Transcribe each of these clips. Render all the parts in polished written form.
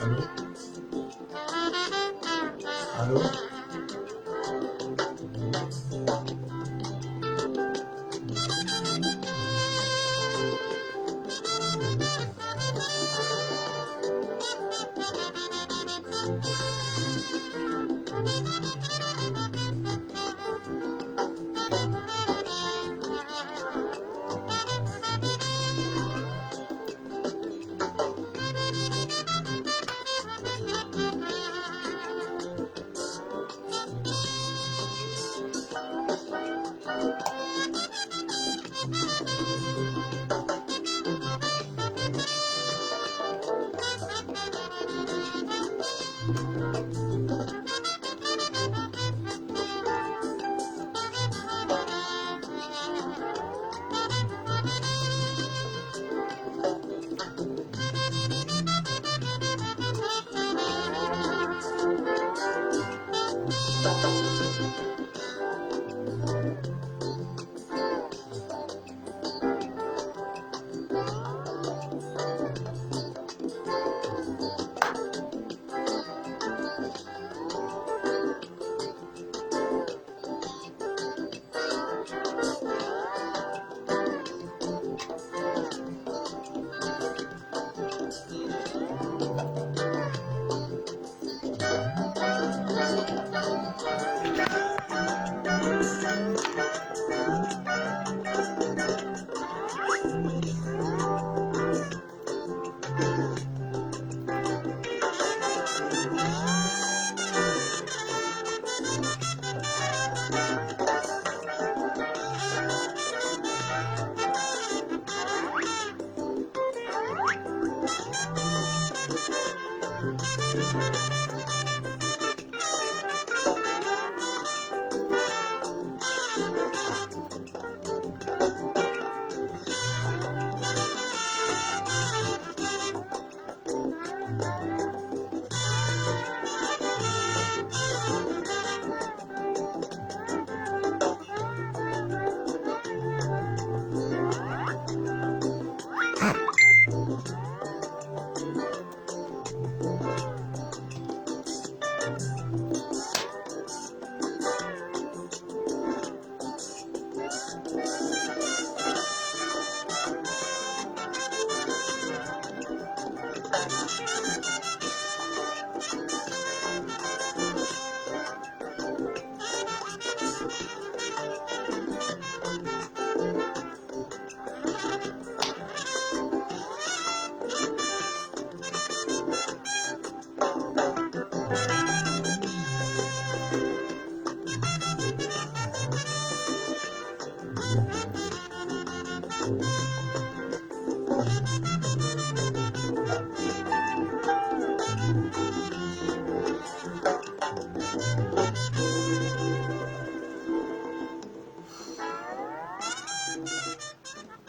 Allô? Allô?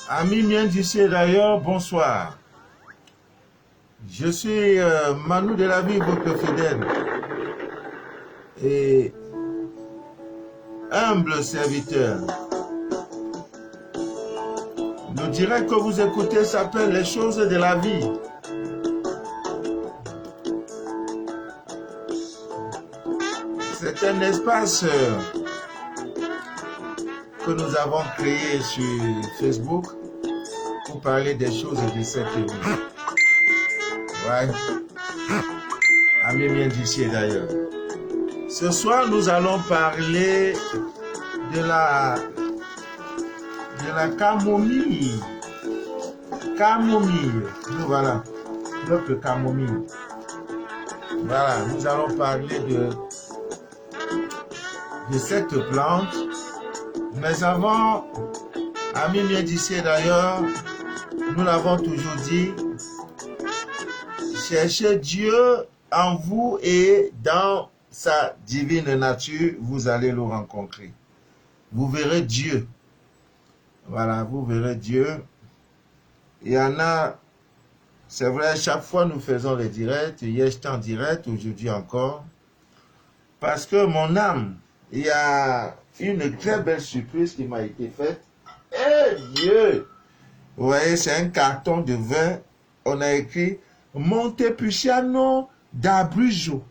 Amis miens d'ici et d'ailleurs, bonsoir. Je suis Manu de la vie, votre fidèle et humble serviteur. Le direct que vous écoutez s'appelle Les choses de la vie. C'est un espace que nous avons créé sur Facebook pour parler des choses de cette vie. Ouais. Amis miens d'ici et d'ailleurs. Ce soir, nous allons parler de la camomille. Camomille. Voilà. Notre camomille. Voilà. Nous allons parler de cette plante. Mais avant, amis miens d'ici et d'ailleurs, nous l'avons toujours dit, cherchez Dieu en vous et dans sa divine nature, vous allez le rencontrer. Vous verrez Dieu. Voilà, vous verrez Dieu. Il y en a, C'est vrai, chaque fois nous faisons les directs. Hier j'étais en direct, aujourd'hui encore. Parce que mon âme, il y a une très belle surprise qui m'a été faite. Eh Dieu! Vous voyez, c'est un carton de vin. On a écrit Montepulciano d'Abruzzo.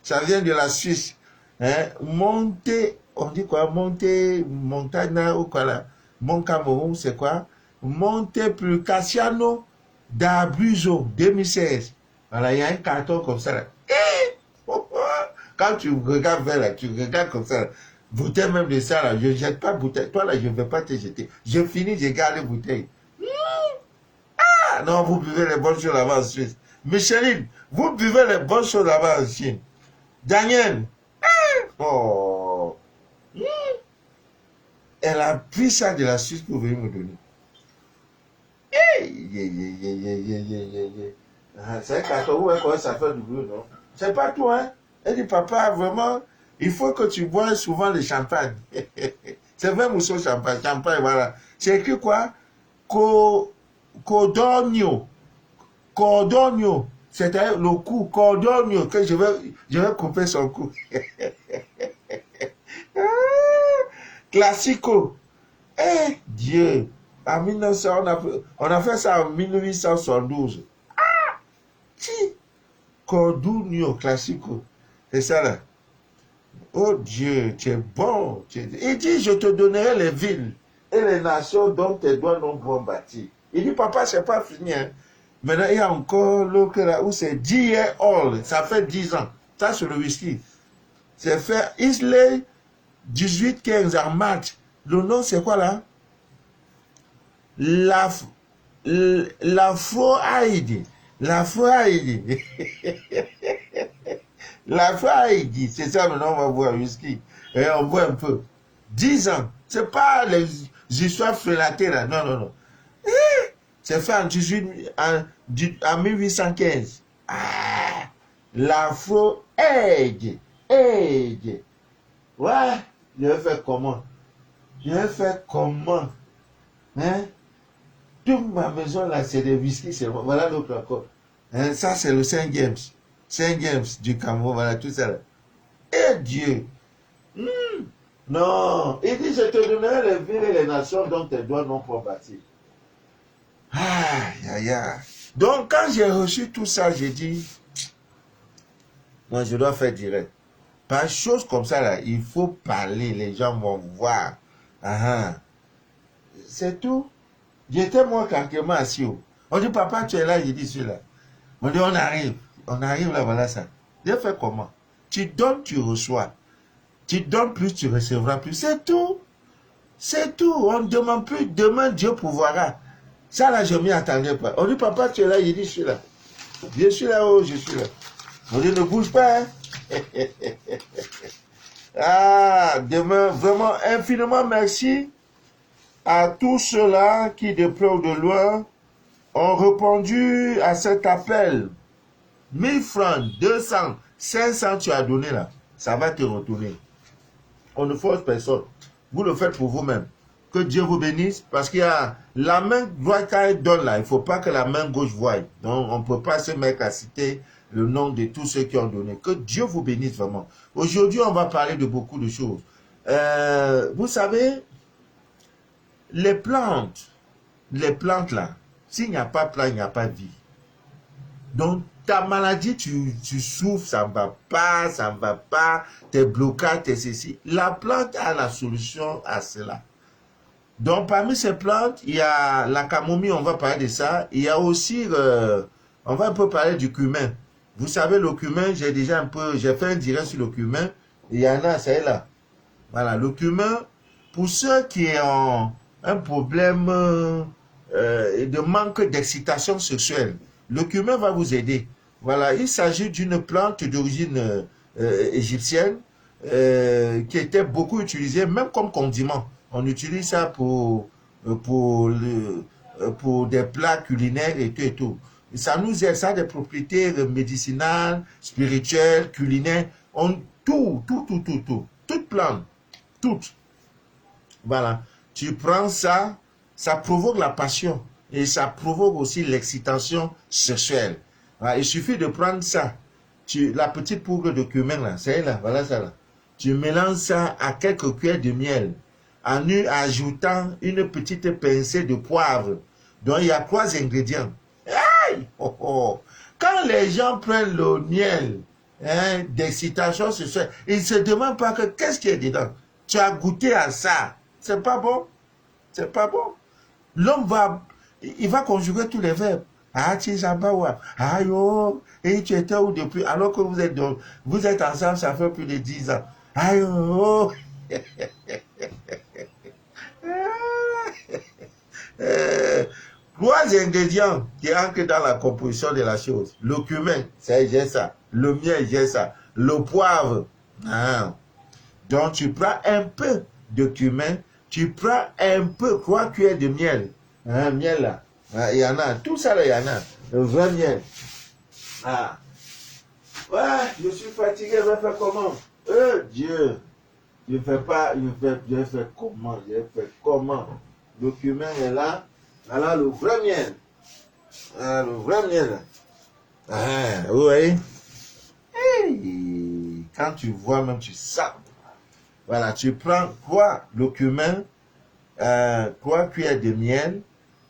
Ça vient de la Suisse. Hein? Monte, on dit quoi? Montana ou quoi là? Montcamorou, c'est quoi? Montepulciano d'Abruzzo 2016. Voilà, il y a un carton comme ça là. Quand tu regardes vers là, tu regardes comme ça là. Bouteille même de ça là, je ne jette pas bouteille. Toi là, je ne vais pas te jeter. Je finis, je garde les bouteilles. Ah non, vous buvez les bonnes choses là-bas en Suisse. Micheline, vous buvez les bonnes choses là-bas en Chine. Daniel, oh, elle a pris ça de la Suisse pour venir me donner. C'est un carton où ça fait du bruit, non? C'est pas tout, hein? Elle dit, papa, vraiment, il faut que tu bois souvent le champagne. C'est 20 mousseaux champagne, voilà. C'est écrit quoi? Cordonio. Cordonio. C'est-à-dire le cou, cordonio, que je vais couper son cou. Classico. Eh, Dieu. En 1900, on a fait ça en 1872. Ah! Si. Cordonio, classico. C'est ça là. Oh Dieu, tu es bon. Il dit, je te donnerai les villes et les nations dont tes doigts n'ont point bâti. Il dit, papa, c'est pas fini. Hein. Maintenant, il y a encore l'autre là où c'est 10 years old. Ça fait 10 ans. Ça, c'est le whisky. C'est fait Islay 1815 en mars. Le nom, c'est quoi là? L'Afro-Haïdi. L'Afro-Haïdi. L'Afro-Haïdi. C'est ça, maintenant, on va boire whisky. Et on boit un peu. 10 ans. C'est pas les histoires frelatées là. Non, non, non. C'est fait en 1815. Ah, l'Afro-Haïdi. Ouais. Je vais faire comment? Hein? Toute ma maison là, c'est des whisky seulement. Voilà l'autre encore. Hein? Ça, c'est le Saint James. Saint James du Cameroun. Voilà tout ça là. Et Dieu. Non. Il dit, je te donnerai les villes et les nations dont tes doigts n'ont pas bâti. Aïe, aïe, aïe. Donc, quand j'ai reçu tout ça, j'ai dit, non, je dois faire direct. Par chose comme ça là, il faut parler. Les gens vont voir. C'est tout. J'étais moi tranquillement assis. On dit, papa, tu es là, j'ai dit, je suis là. On dit, on arrive là, voilà ça. J'ai fait comment? Tu donnes, tu reçois. Tu donnes plus, tu recevras plus. C'est tout. C'est tout. On ne demande plus. Demain, Dieu pourvoira. Ça là, je m'y attendais pas. On dit, papa, tu es là, j'ai dit, je suis là. Je suis là, oh, je suis là. On dit, ne bouge pas, hein. Ah, demain, vraiment, infiniment merci à tous ceux-là qui, de près ou de loin, ont répondu à cet appel. 1000 francs, 200, 500, tu as donné là. Ça va te retourner. On ne force personne. Vous le faites pour vous-même. Que Dieu vous bénisse. Parce qu'il y a la main droite quand elle donne là. Il ne faut pas que la main gauche voie. Donc on ne peut pas se mettre à citer le nom de tous ceux qui ont donné. Que Dieu vous bénisse vraiment. Aujourd'hui, on va parler de beaucoup de choses. Vous savez, les plantes là, s'il n'y a pas de plante, il n'y a pas de vie. Donc, ta maladie, tu souffres, ça ne va pas, tes blocages, tes ceci. La plante a la solution à cela. Donc, parmi ces plantes, il y a la camomille, on va parler de ça. Il y a aussi, on va un peu parler du cumin. Vous savez, le cumin, j'ai fait un direct sur le cumin. Il y en a, c'est là. Voilà, le cumin, pour ceux qui ont un problème de manque d'excitation sexuelle, le cumin va vous aider. Voilà, il s'agit d'une plante d'origine égyptienne qui était beaucoup utilisée, même comme condiment. On utilise ça pour des plats culinaires et tout et tout. Et ça nous aide, ça a des propriétés médicinales, spirituelles, culinaires, tout. Toute plante, toute. Voilà. Tu prends ça, ça provoque la passion. et ça provoque aussi l'excitation sexuelle. Voilà, il suffit de prendre ça. La petite poudre de cumin, là, c'est là, voilà ça là. Tu mélanges ça à quelques cuillères de miel en y ajoutant une petite pincée de poivre. Donc il y a 3 ingrédients. Aïe! Oh, oh. Quand les gens prennent le miel hein, d'excitation sexuelle, ils ne se demandent pas que qu'est-ce qu'il y a dedans. Tu as goûté à ça. C'est pas bon. C'est pas bon. L'homme il va conjuguer tous les verbes. Ah, tu es ah, yo, et tu étais où depuis? Alors que vous êtes ensemble, ça fait plus de 10 ans. Ah, yo. Trois ingrédients qui entrent dans la composition de la chose. Le cumin, j'ai ça. Le miel, j'ai ça. Le poivre. Ah. Donc, tu prends un peu de cumin, tu prends un peu, 3 cuillères de miel. Hein, miel là. Ah, il y en a. Tout ça là, il y en a. Le vrai miel. Ah. Ouais, je suis fatigué, je vais faire comment? Dieu. Je fais comment? Je fais comment? Le cumin est là. Alors, le vrai miel. Ah, le vrai miel. Ah, vous voyez? Hey, quand tu vois, même tu sens. Voilà, tu prends quoi? Le cumin, 3 cuillères de miel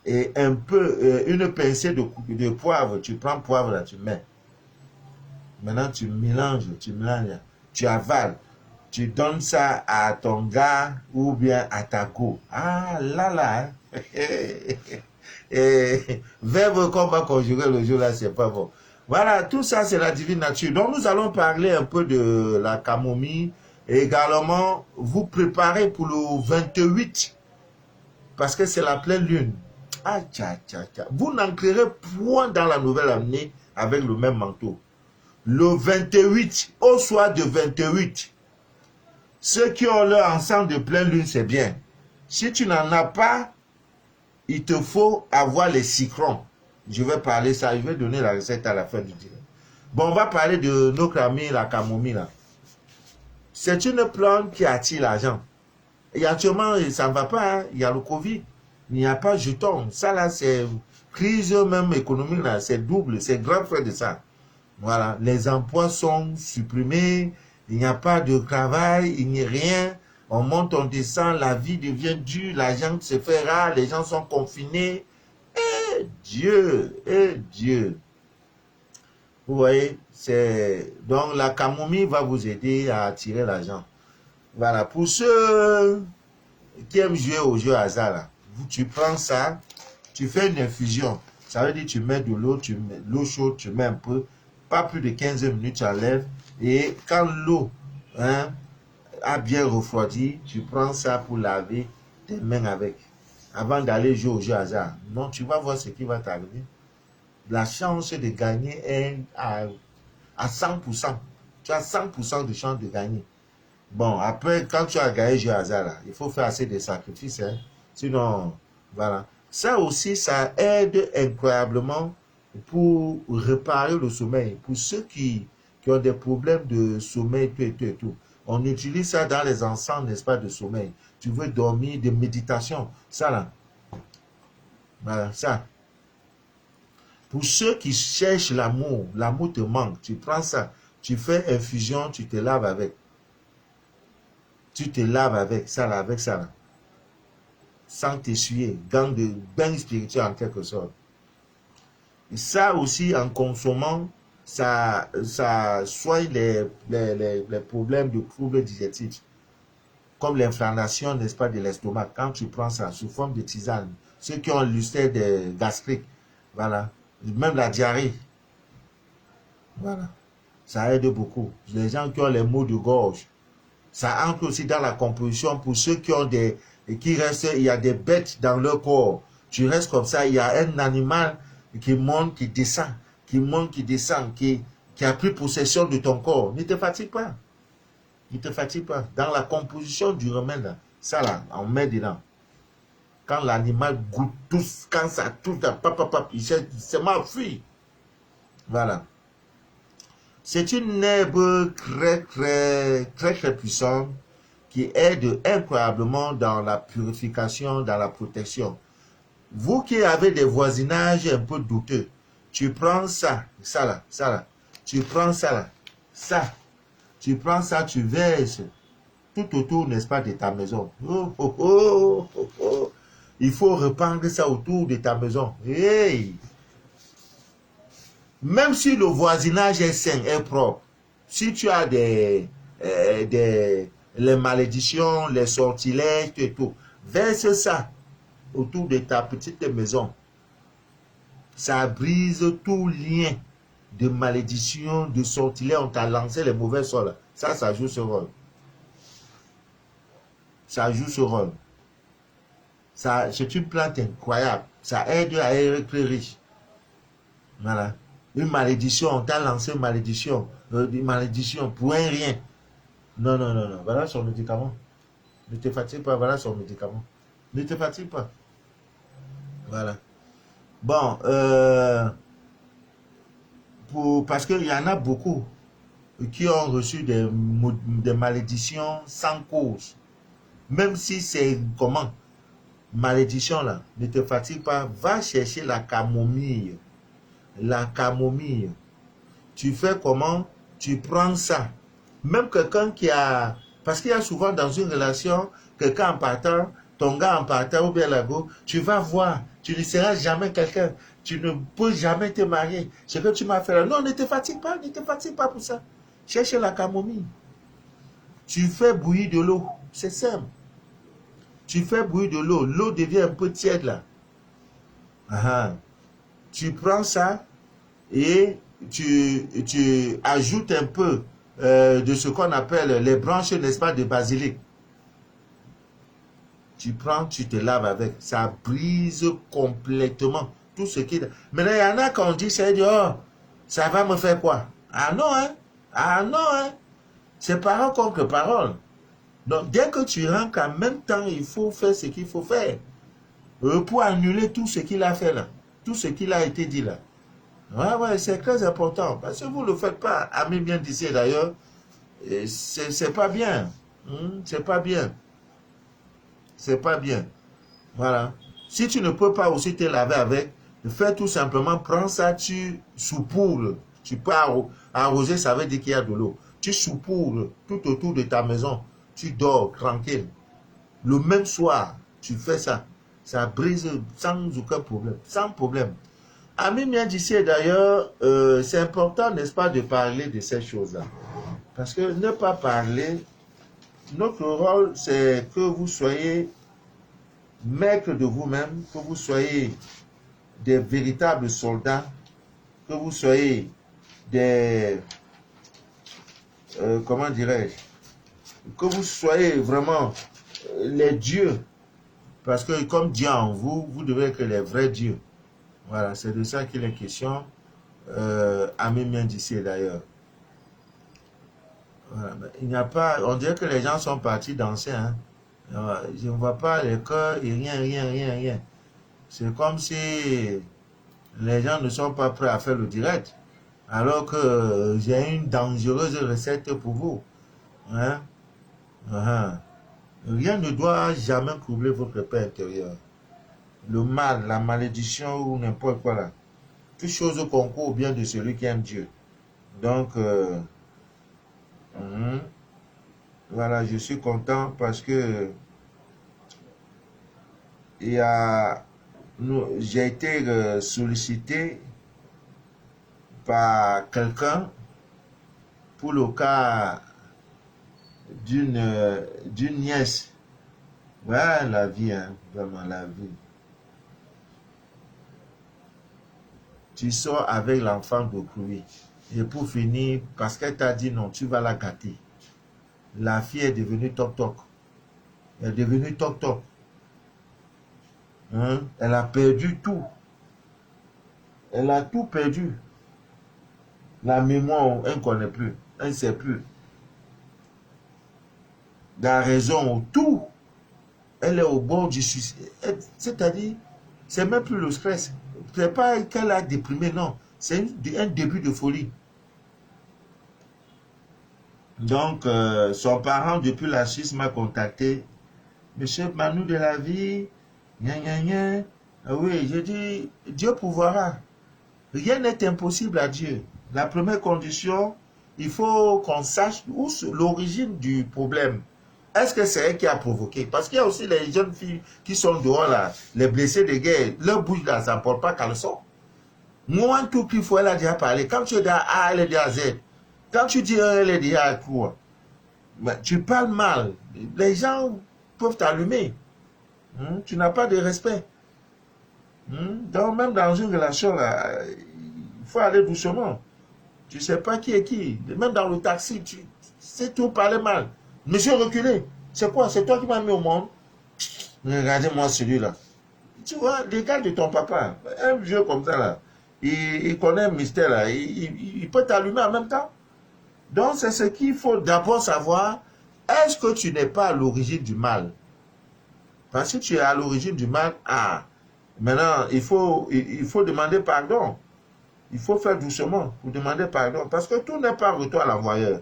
et un peu, une pincée de poivre. Tu prends poivre là, tu mets. Maintenant, tu mélanges, tu avales. Tu donnes ça à ton gars ou bien à ta go. Ah là là. Verbe qu'on va conjuguer le jour là, c'est pas bon. Voilà, tout ça c'est la divine nature. Donc nous allons parler un peu de la camomille et également vous préparer pour le 28 parce que c'est la pleine lune. Ah tcha tcha tcha. Vous n'entrerez point dans la nouvelle année avec le même manteau. Le 28, au soir de 28, ceux qui ont leur ensemble de pleine lune, c'est bien. Si tu n'en as pas, il te faut avoir les citrons. Je vais parler ça, je vais donner la recette à la fin du direct. Bon, on va parler de notre ami la camomille là. C'est une plante qui attire l'argent. Et actuellement, ça ne va pas, hein. Il y a le Covid, il n'y a pas de jetons. Ça là, c'est crise même économique là, c'est double, c'est grand frère de ça. Voilà, les emplois sont supprimés, il n'y a pas de travail, il n'y a rien. On monte, on descend, la vie devient dure, l'argent se fait rare, les gens sont confinés. Eh Dieu. Vous voyez, donc la camomille va vous aider à attirer l'argent. Voilà, pour ceux qui aiment jouer au jeu hasard, là, tu prends ça, tu fais une infusion. Ça veut dire tu mets de l'eau, l'eau chaude, tu mets un peu, pas plus de 15 minutes, tu enlèves. Et quand l'eau a bien refroidi, tu prends ça pour laver tes mains avec. Avant d'aller jouer au jeu hasard. Non, tu vas voir ce qui va t'arriver. La chance de gagner est à 100%. Tu as 100% de chance de gagner. Bon, après, quand tu as gagné le jeu hasard, là, il faut faire assez de sacrifices. Hein. Sinon, voilà. Ça aussi, ça aide incroyablement pour réparer le sommeil. Pour ceux qui ont des problèmes de sommeil, tout. On utilise ça dans les ensembles, n'est-ce pas, de sommeil. Tu veux dormir, de méditation. Ça, là. Voilà, ça. Pour ceux qui cherchent l'amour te manque. Tu prends ça. Tu fais infusion, tu te laves avec. Tu te laves avec ça, là, sans t'essuyer. Bain spirituel en quelque sorte. Et ça aussi, en consommant, ça soigne les problèmes de troubles digestifs. Comme l'inflammation, n'est-ce pas, de l'estomac. Quand tu prends ça sous forme de tisane, ceux qui ont l'ulcère gastrique, voilà. Même la diarrhée. Voilà. Ça aide beaucoup. Les gens qui ont les maux de gorge. Ça entre aussi dans la composition pour ceux qui ont qui restent, il y a des bêtes dans leur corps. Tu restes comme ça, il y a un animal qui monte, qui descend, qui monte, qui descend, qui a pris possession de ton corps. Ne te fatigue pas. Ne te fatigue pas. Dans la composition du remède, là, ça là, on met dedans. Quand l'animal goûte tout, quand ça touche, c'est ma fille. Voilà. C'est une herbe très puissante qui aide incroyablement dans la purification, dans la protection. Vous qui avez des voisinages un peu douteux, tu prends ça, ça là, tu prends ça là, ça, tu prends ça, tu verses tout autour, n'est-ce pas, de ta maison. Oh, oh, oh, oh, oh. Il faut répandre ça autour de ta maison. Hey! Même si le voisinage est sain, est propre, si tu as les malédictions, les sortilèges et tout, verse ça autour de ta petite maison. Ça brise tout lien de malédiction, de sortilège. On t'a lancé les mauvais sorts. Ça joue ce rôle. Ça joue ce rôle. C'est une plante incroyable. Ça aide à être riche. Voilà. Une malédiction, on t'a lancé une malédiction pour un rien. Non, non, non, non. Voilà son médicament. Ne te fatigue pas, voilà son médicament. Ne te fatigue pas. Voilà. Bon, parce qu'il y en a beaucoup qui ont reçu des malédictions sans cause. Même si c'est comment, malédiction là, ne te fatigue pas, va chercher la camomille. La camomille. Tu fais comment? Tu prends ça. Même quelqu'un qui a... Parce qu'il y a souvent dans une relation, quelqu'un en partant, ton gars en partant ou bien la go, tu vas voir, tu ne seras jamais quelqu'un. Tu ne peux jamais te marier. Ce que tu m'as fait là. Non, ne te fatigue pas pour ça. Cherche la camomille. Tu fais bouillir de l'eau. C'est simple. Tu fais bouillir de l'eau. L'eau devient un peu tiède là. Tu prends ça et tu ajoutes un peu de ce qu'on appelle les branches, n'est-ce pas, de basilic. Tu prends, tu te laves avec. Ça brise complètement tout ce qui... Maintenant, il y en a qui ont dit, oh, ça va me faire quoi? Ah non, hein? Ah non, hein? C'est parole contre parole. Donc, dès que tu rentres, en même temps, il faut faire ce qu'il faut faire. Pour annuler tout ce qu'il a fait là. Tout ce qu'il a été dit là. Ouais, c'est très important. Parce que vous ne le faites pas, ami bien d'ici d'ailleurs, c'est pas bien. C'est pas bien. C'est pas bien. Voilà. Si tu ne peux pas aussi te laver avec, fais tout simplement, prends ça, tu saupoudres. Tu peux arroser, ça veut dire qu'il y a de l'eau. Tu saupoudres tout autour de ta maison. Tu dors tranquille. Le même soir, tu fais ça. Ça brise sans aucun problème. Sans problème. Ami bien d'ici d'ailleurs, c'est important, n'est-ce pas, de parler de ces choses-là. Parce que ne pas parler, notre rôle, c'est que vous soyez maître de vous-même, que vous soyez des véritables soldats, que vous soyez des, comment dirais-je, que vous soyez vraiment les dieux. Parce que comme Dieu en vous, vous devez être les vrais dieux. Voilà, c'est de ça qu'il est question. Ami bien d'ici d'ailleurs. Voilà, il n'y a pas, on dirait que les gens sont partis danser. Hein. Je ne vois pas les cœurs et rien. C'est comme si les gens ne sont pas prêts à faire le direct. Alors que j'ai une dangereuse recette pour vous. Hein? Rien ne doit jamais troubler votre paix intérieure. Le mal, la malédiction ou n'importe quoi là. Toute chose concourt au bien de celui qui aime Dieu. Donc, voilà, je suis content parce que j'ai été sollicité par quelqu'un pour le cas d'une nièce. Voilà la vie, hein, vraiment la vie. Tu sors avec l'enfant d'autrui. Et pour finir, parce qu'elle t'a dit non, tu vas la gâter. La fille est devenue toc-toc. Elle est devenue toc-toc. Hein? Elle a perdu tout. Elle a tout perdu. La mémoire, elle ne connaît plus. Elle ne sait plus. La raison, tout. Elle est au bord du suicide. C'est-à-dire, c'est même plus le stress. C'est pas qu'elle a déprimé, non. C'est un début de folie. Donc, son parent, depuis la Suisse, m'a contacté. Monsieur Manu de la vie, gna gna gna. Oui, je dis, Dieu pourvoira. Rien n'est impossible à Dieu. La première condition, il faut qu'on sache où l'origine du problème. Est-ce que c'est elle qui a provoqué? Parce qu'il y a aussi les jeunes filles qui sont dehors là, les blessés de guerre, leur bouche là, ça ne porte pas caleçon. Moi, un tout qu'il faut, elle a déjà parlé. Quand tu dis A, elle est déjà Z. Quand tu dis elle est déjà à quoi? Tu parles mal. Les gens peuvent t'allumer. Tu n'as pas de respect. Donc, même dans une relation, là, il faut aller doucement. Tu ne sais pas qui est qui. Même dans le taxi, tu sais tout parler mal. Monsieur, reculez. C'est quoi? C'est toi qui m'as mis au monde? Regardez-moi celui-là. Tu vois, les gars de ton papa, un vieux comme ça, là, il connaît un mystère, là. Il peut t'allumer en même temps. Donc, c'est ce qu'il faut d'abord savoir. Est-ce que tu n'es pas à l'origine du mal? Parce que si tu es à l'origine du mal, maintenant, il faut demander pardon. Il faut faire doucement pour demander pardon. Parce que tout n'est pas retour à l'envoyeur.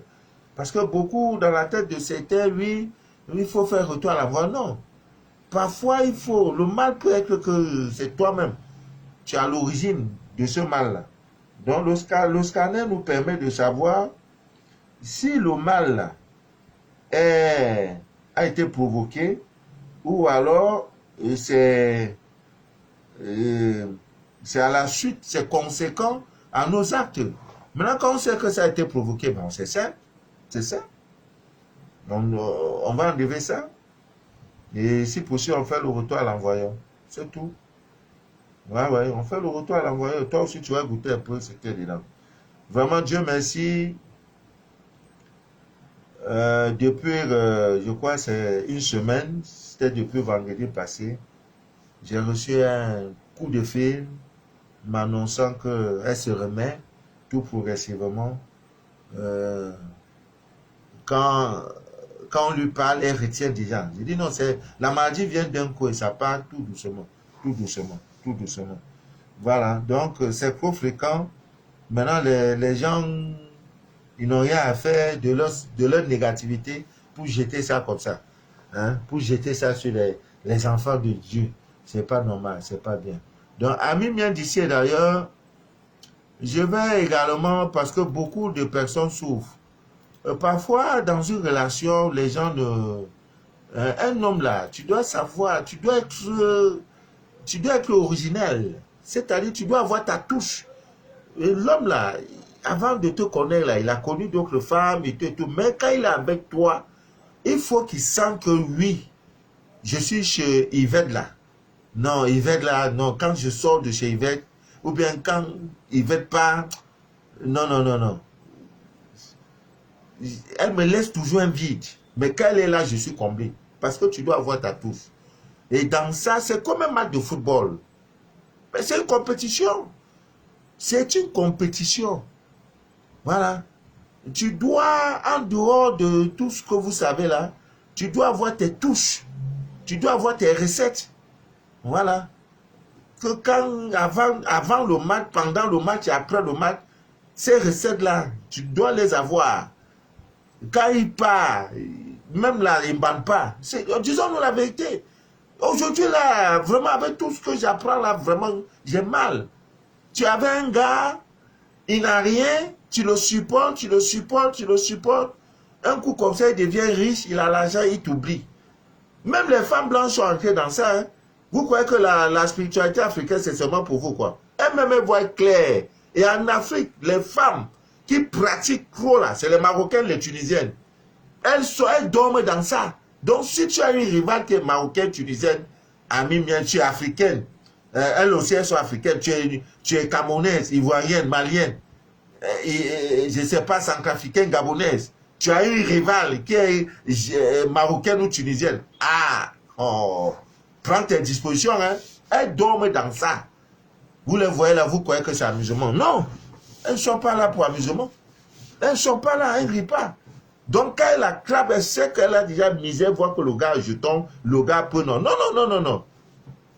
Parce que beaucoup, dans la tête de certains, oui, il faut faire retour à l'envoyeur. Non. Parfois, le mal peut être que c'est toi-même. Tu es à l'origine de ce mal-là. Donc, le scanner nous permet de savoir si le mal a été provoqué ou alors c'est à la suite, c'est conséquent à nos actes. Maintenant, quand on sait que ça a été provoqué, bon, c'est ça. C'est ça. On va enlever ça. Et si possible, on fait le retour à l'envoyeur. C'est tout. Ouais, on fait le retour à l'envoyeur. Toi aussi, tu vas goûter un peu ce qu'il y a dedans. Vraiment, Dieu merci. Depuis, je crois, c'est une semaine, c'était depuis vendredi passé, j'ai reçu un coup de fil m'annonçant qu'elle se remet tout progressivement. Euh, quand, quand on lui parle, elle retient déjà. Je dis non, la maladie vient d'un coup et ça part tout doucement, tout doucement, tout doucement. Voilà, donc c'est trop fréquent. Maintenant, les gens, ils n'ont rien à faire de leur négativité pour jeter ça comme ça. Hein, pour jeter ça sur les enfants de Dieu. C'est pas normal, c'est pas bien. Donc, amis miens d'ici et d'ailleurs, je vais également, parce que beaucoup de personnes souffrent. Parfois, dans une relation, les gens ne... un homme là, tu dois savoir, tu dois être original. C'est-à-dire, tu dois avoir ta touche. L'homme là, avant de te connaître là, il a connu d'autres femmes et tout. Mais quand il est avec toi, il faut qu'il sente que oui, je suis chez Yvette là. Non, Yvette là, non, quand je sors de chez Yvette, ou bien quand Yvette part, non, non, non, non. Elle me laisse toujours un vide. Mais quand elle est là, je suis comblé. Parce que tu dois avoir ta touche. Et dans ça, c'est comme un match de football. Mais c'est une compétition. C'est une compétition. Voilà. Tu dois, en dehors de tout ce que vous savez là, tu dois avoir tes touches. Tu dois avoir tes recettes. Voilà. Que quand, avant le match, pendant le match et après le match, ces recettes-là, tu dois les avoir. Quand il part, même là, il ne bande pas. Disons-nous la vérité. Aujourd'hui, là, vraiment, avec tout ce que j'apprends, là, vraiment, j'ai mal. Tu avais un gars, il n'a rien, tu le supportes, tu le supportes, tu le supportes. Un coup comme ça, il devient riche, il a l'argent, il t'oublie. Même les femmes blanches sont entrées dans ça. Hein. Vous croyez que la spiritualité africaine, c'est seulement pour vous, quoi. Elles-mêmes, elles voient clair. Et en Afrique, les femmes qui pratiquent trop, là, c'est les Marocaines, les Tunisiennes. Elles dorment dans ça. Donc, si tu as une rivale qui est marocaine, tunisienne, amie mienne, tu es africaine. Elles aussi, elles sont africaines. Tu es camerounaise, ivoirienne, malienne. Je ne sais pas, centrafricaine, gabonaise. Tu as une rivale qui est marocaine ou tunisienne. Prends tes dispositions. Hein. Elles dorment dans ça. Vous les voyez là, vous croyez que c'est amusement. Non, elles ne sont pas là pour amusement. Elles ne sont pas là, elles ne rient pas. Donc quand elle attrape, elle sait qu'elle a déjà misé, voir que le gars est jeton, le gars peut non. Non, non, non, non, non.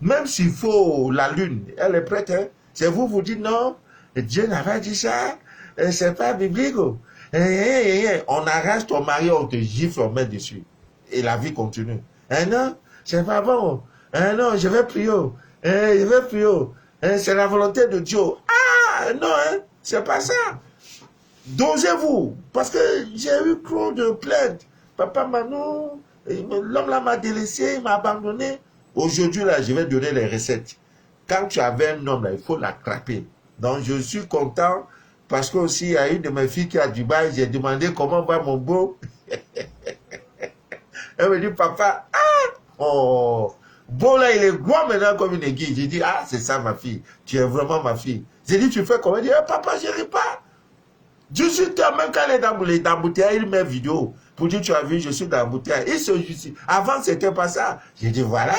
Même s'il faut la lune, elle est prête. Hein. C'est vous dites non, Dieu n'a pas dit ça, c'est pas biblique. On arrache ton mari, on te gifle, on met dessus. Et la vie continue. Non, c'est pas bon. Non, je vais prier. Je vais prier. C'est la volonté de Dieu. Ah, non, c'est pas ça. Dosez-vous. Parce que j'ai eu trop de plaintes. Papa Manon, l'homme là m'a délaissé, il m'a abandonné. Aujourd'hui, là, je vais donner les recettes. Quand tu avais un homme, là, il faut l'attraper. Donc, je suis content parce que aussi, il y a une de mes filles qui est à Dubaï. J'ai demandé comment va mon beau. Elle me dit, papa, oh, bon là, il est grand maintenant comme une aiguille. J'ai dit, ah, c'est ça ma fille. Tu es vraiment ma fille. J'ai dit, tu fais comment? Il dit, papa, je ne ris pas. Je suis tellement quand elle est dans l'embouteillage, il met vidéo pour dire, tu as vu, je suis dans l'embouteillage. Il se justifie. Avant, c'était pas ça. J'ai dit, voilà.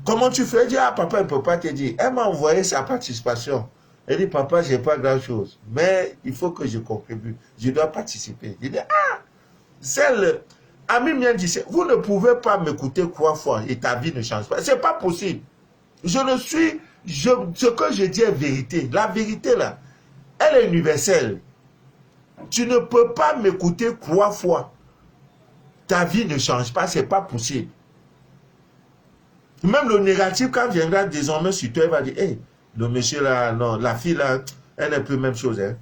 Comment tu fais? Il dit, ah, papa, il ne peut pas te dire. Elle m'a envoyé sa participation. Elle dit, papa, je n'ai pas grand-chose. Mais il faut que je contribue. Je dois participer. J'ai dit, ah, celle... Ami mien dit, vous ne pouvez pas m'écouter 3 fois et ta vie ne change pas. Ce n'est pas possible. Ce que je dis est vérité. La vérité, là, elle est universelle. Tu ne peux pas m'écouter 3 fois. Ta vie ne change pas, ce n'est pas possible. Même le négatif, quand viendra désormais sur toi, il va dire, hey, le monsieur là, non, la fille là, elle n'est plus même chose. Hein.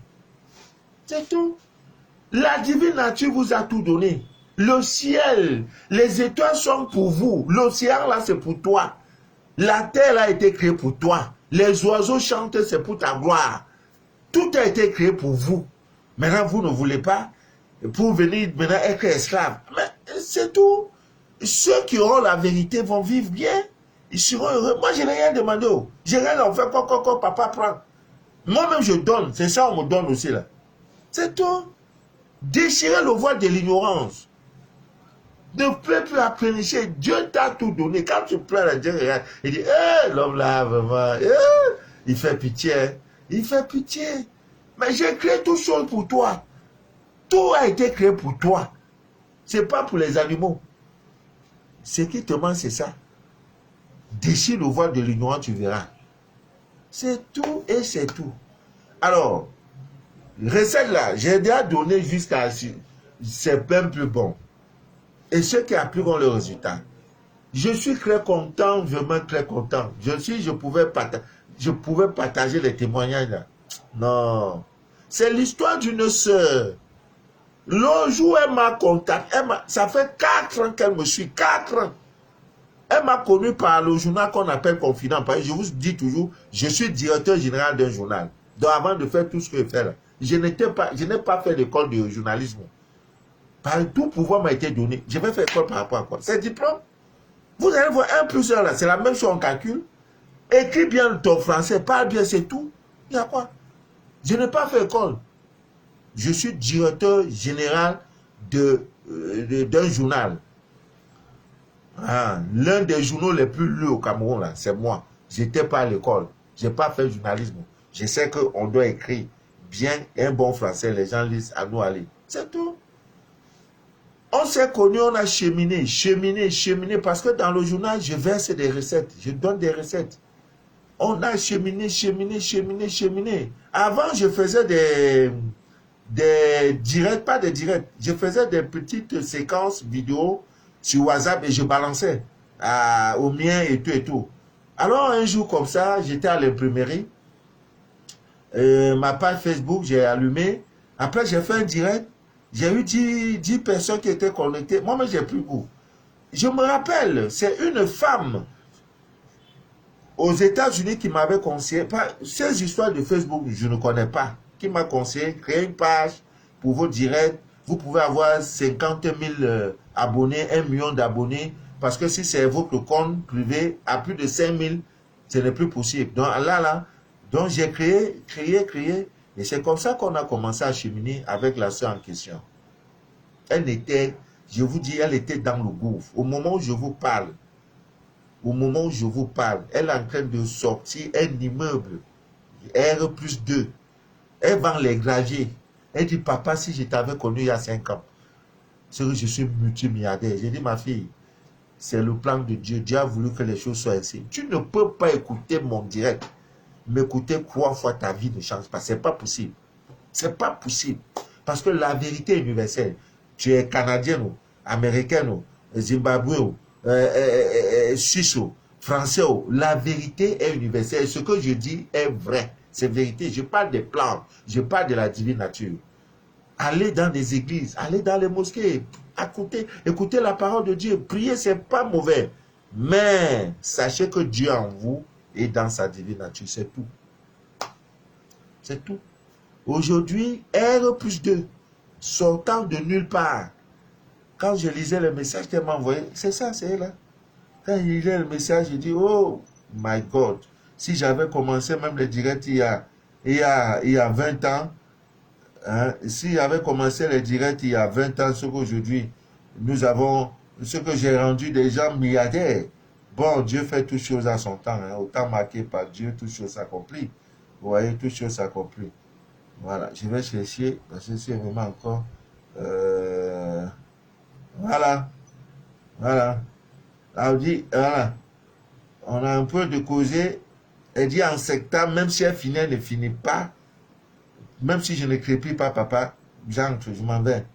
C'est tout. La divine nature vous a tout donné. Le ciel, les étoiles sont pour vous. L'océan là, c'est pour toi. La terre a été créée pour toi. Les oiseaux chantent, c'est pour ta gloire. Tout a été créé pour vous. Maintenant, vous ne voulez pas pour venir maintenant être esclave. Mais c'est tout. Ceux qui auront la vérité vont vivre bien. Ils seront heureux. Moi, je n'ai rien demandé. Je n'ai rien fait. Quoi, papa prend. Moi-même, je donne. C'est ça, on me donne aussi là. C'est tout. Déchirer le voile de l'ignorance. Ne peux plus apprécier. Dieu t'a tout donné. Quand tu pleures, Dieu regarde. Il dit, l'homme là, vraiment, il fait pitié. Il fait pitié. Mais j'ai créé tout chose pour toi. Tout a été créé pour toi. Ce n'est pas pour les animaux. Ce qui te manque, c'est ça. Déchire le voile de l'ignorance, tu verras. C'est tout et c'est tout. Alors, recette là, j'ai déjà donné jusqu'à... C'est même plus bon. Et ceux qui appliqueront le résultat. Je suis très content, vraiment très content. Je pouvais partager les témoignages là. Non. C'est l'histoire d'une sœur. Le jour où elle m'a contacté, ça fait 4 ans qu'elle me suit. 4 ans. Elle m'a connu par le journal qu'on appelle Confident. Je vous dis toujours, je suis directeur général d'un journal. Donc avant de faire tout ce que je fais là, je n'ai pas fait d'école de journalisme. Tout pouvoir m'a été donné. Je vais faire école par rapport à quoi? C'est diplôme. Vous allez voir 1 plus 1 là, c'est la même chose en calcul. Écris bien ton français, parle bien, c'est tout. Il y a quoi? Je n'ai pas fait école. Je suis directeur général d'un journal. L'un des journaux les plus lus au Cameroun, là, c'est moi. Je n'étais pas à l'école. Je n'ai pas fait journalisme. Je sais qu'on doit écrire bien un bon français. Les gens lisent, à nous aller. C'est tout. On s'est connus, on a cheminé, parce que dans le journal, je verse des recettes. Je donne des recettes. On a cheminé. Avant, je faisais des directs, pas des directs. Je faisais des petites séquences vidéo sur WhatsApp et je balançais au mien et tout. Alors, un jour comme ça, j'étais à l'imprimerie. Ma page Facebook, j'ai allumé. Après, j'ai fait un direct. J'ai eu 10 personnes qui étaient connectées. Moi-même, j'ai plus goût. Je me rappelle, c'est une femme aux États-Unis qui m'avait conseillé, ces histoires de Facebook, je ne connais pas, qui m'a conseillé, créer une page pour vos directs. Vous pouvez avoir 50 000 abonnés, 1 million d'abonnés, parce que si c'est votre compte privé, à plus de 5 000, ce n'est plus possible. Donc donc j'ai créé, et c'est comme ça qu'on a commencé à cheminer avec la soeur en question. Elle était, je vous dis, elle était dans le gouffre. Au moment où je vous parle, elle est en train de sortir un immeuble, R+2. Elle vend les graviers. Elle dit, papa, si je t'avais connu il y a 5 ans, c'est que je suis multimilliardaire. J'ai dit, ma fille, c'est le plan de Dieu. Dieu a voulu que les choses soient ainsi. Tu ne peux pas écouter mon direct. M'écouter 3 fois, ta vie ne change pas. C'est pas possible. C'est pas possible. Parce que la vérité est universelle. Tu es Canadien, Américain, Zimbabwe, Suisse, Français, la vérité est universelle. Ce que je dis est vrai. C'est vérité. Je parle des plantes. Je parle de la divine nature. Allez dans les églises, allez dans les mosquées, écoutez la parole de Dieu. Prier, c'est pas mauvais. Mais sachez que Dieu en vous est dans sa divine nature. C'est tout. C'est tout. Aujourd'hui, R+2, sortant de nulle part. Quand je lisais le message qu'elle m'a envoyé, c'est ça, c'est elle là. Quand je lisais le message, je dis, oh my God, si j'avais commencé même le direct il y a 20 ans, hein, si j'avais commencé le direct il y a 20 ans, ce qu'aujourd'hui, nous avons, ce que j'ai rendu des gens milliardaires. Bon, Dieu fait toutes choses à son temps, hein, au temps marqué par Dieu, toutes choses s'accomplissent. Vous voyez, toutes choses s'accomplissent. Voilà, je vais chercher, parce que c'est vraiment encore... voilà, voilà. Elle dit, voilà, on a un peu de causé. Elle dit en secteur, même si elle finit, elle ne finit pas. Même si je ne crépis pas, papa, j'entre, je m'en vais.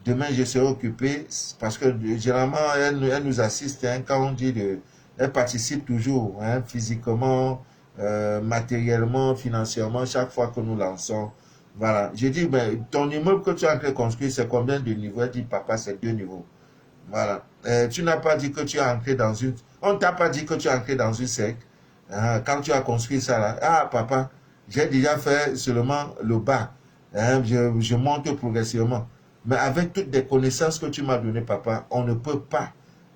Demain, je serai occupé parce que généralement, elle nous assiste hein, quand on dit elle participe toujours, hein, physiquement, matériellement, financièrement, chaque fois que nous lançons. Voilà. Je dis, ben, ton immeuble que tu as en train de construire, c'est combien de niveaux? Elle dit, papa, c'est 2 niveaux. Voilà. Tu n'as pas dit que tu es entré dans une... On ne t'a pas dit que tu es entré dans une secte. Quand tu as construit ça là, ah papa, j'ai déjà fait seulement le bas. Je monte progressivement. Mais avec toutes les connaissances que tu m'as données, papa, on ne peut pas.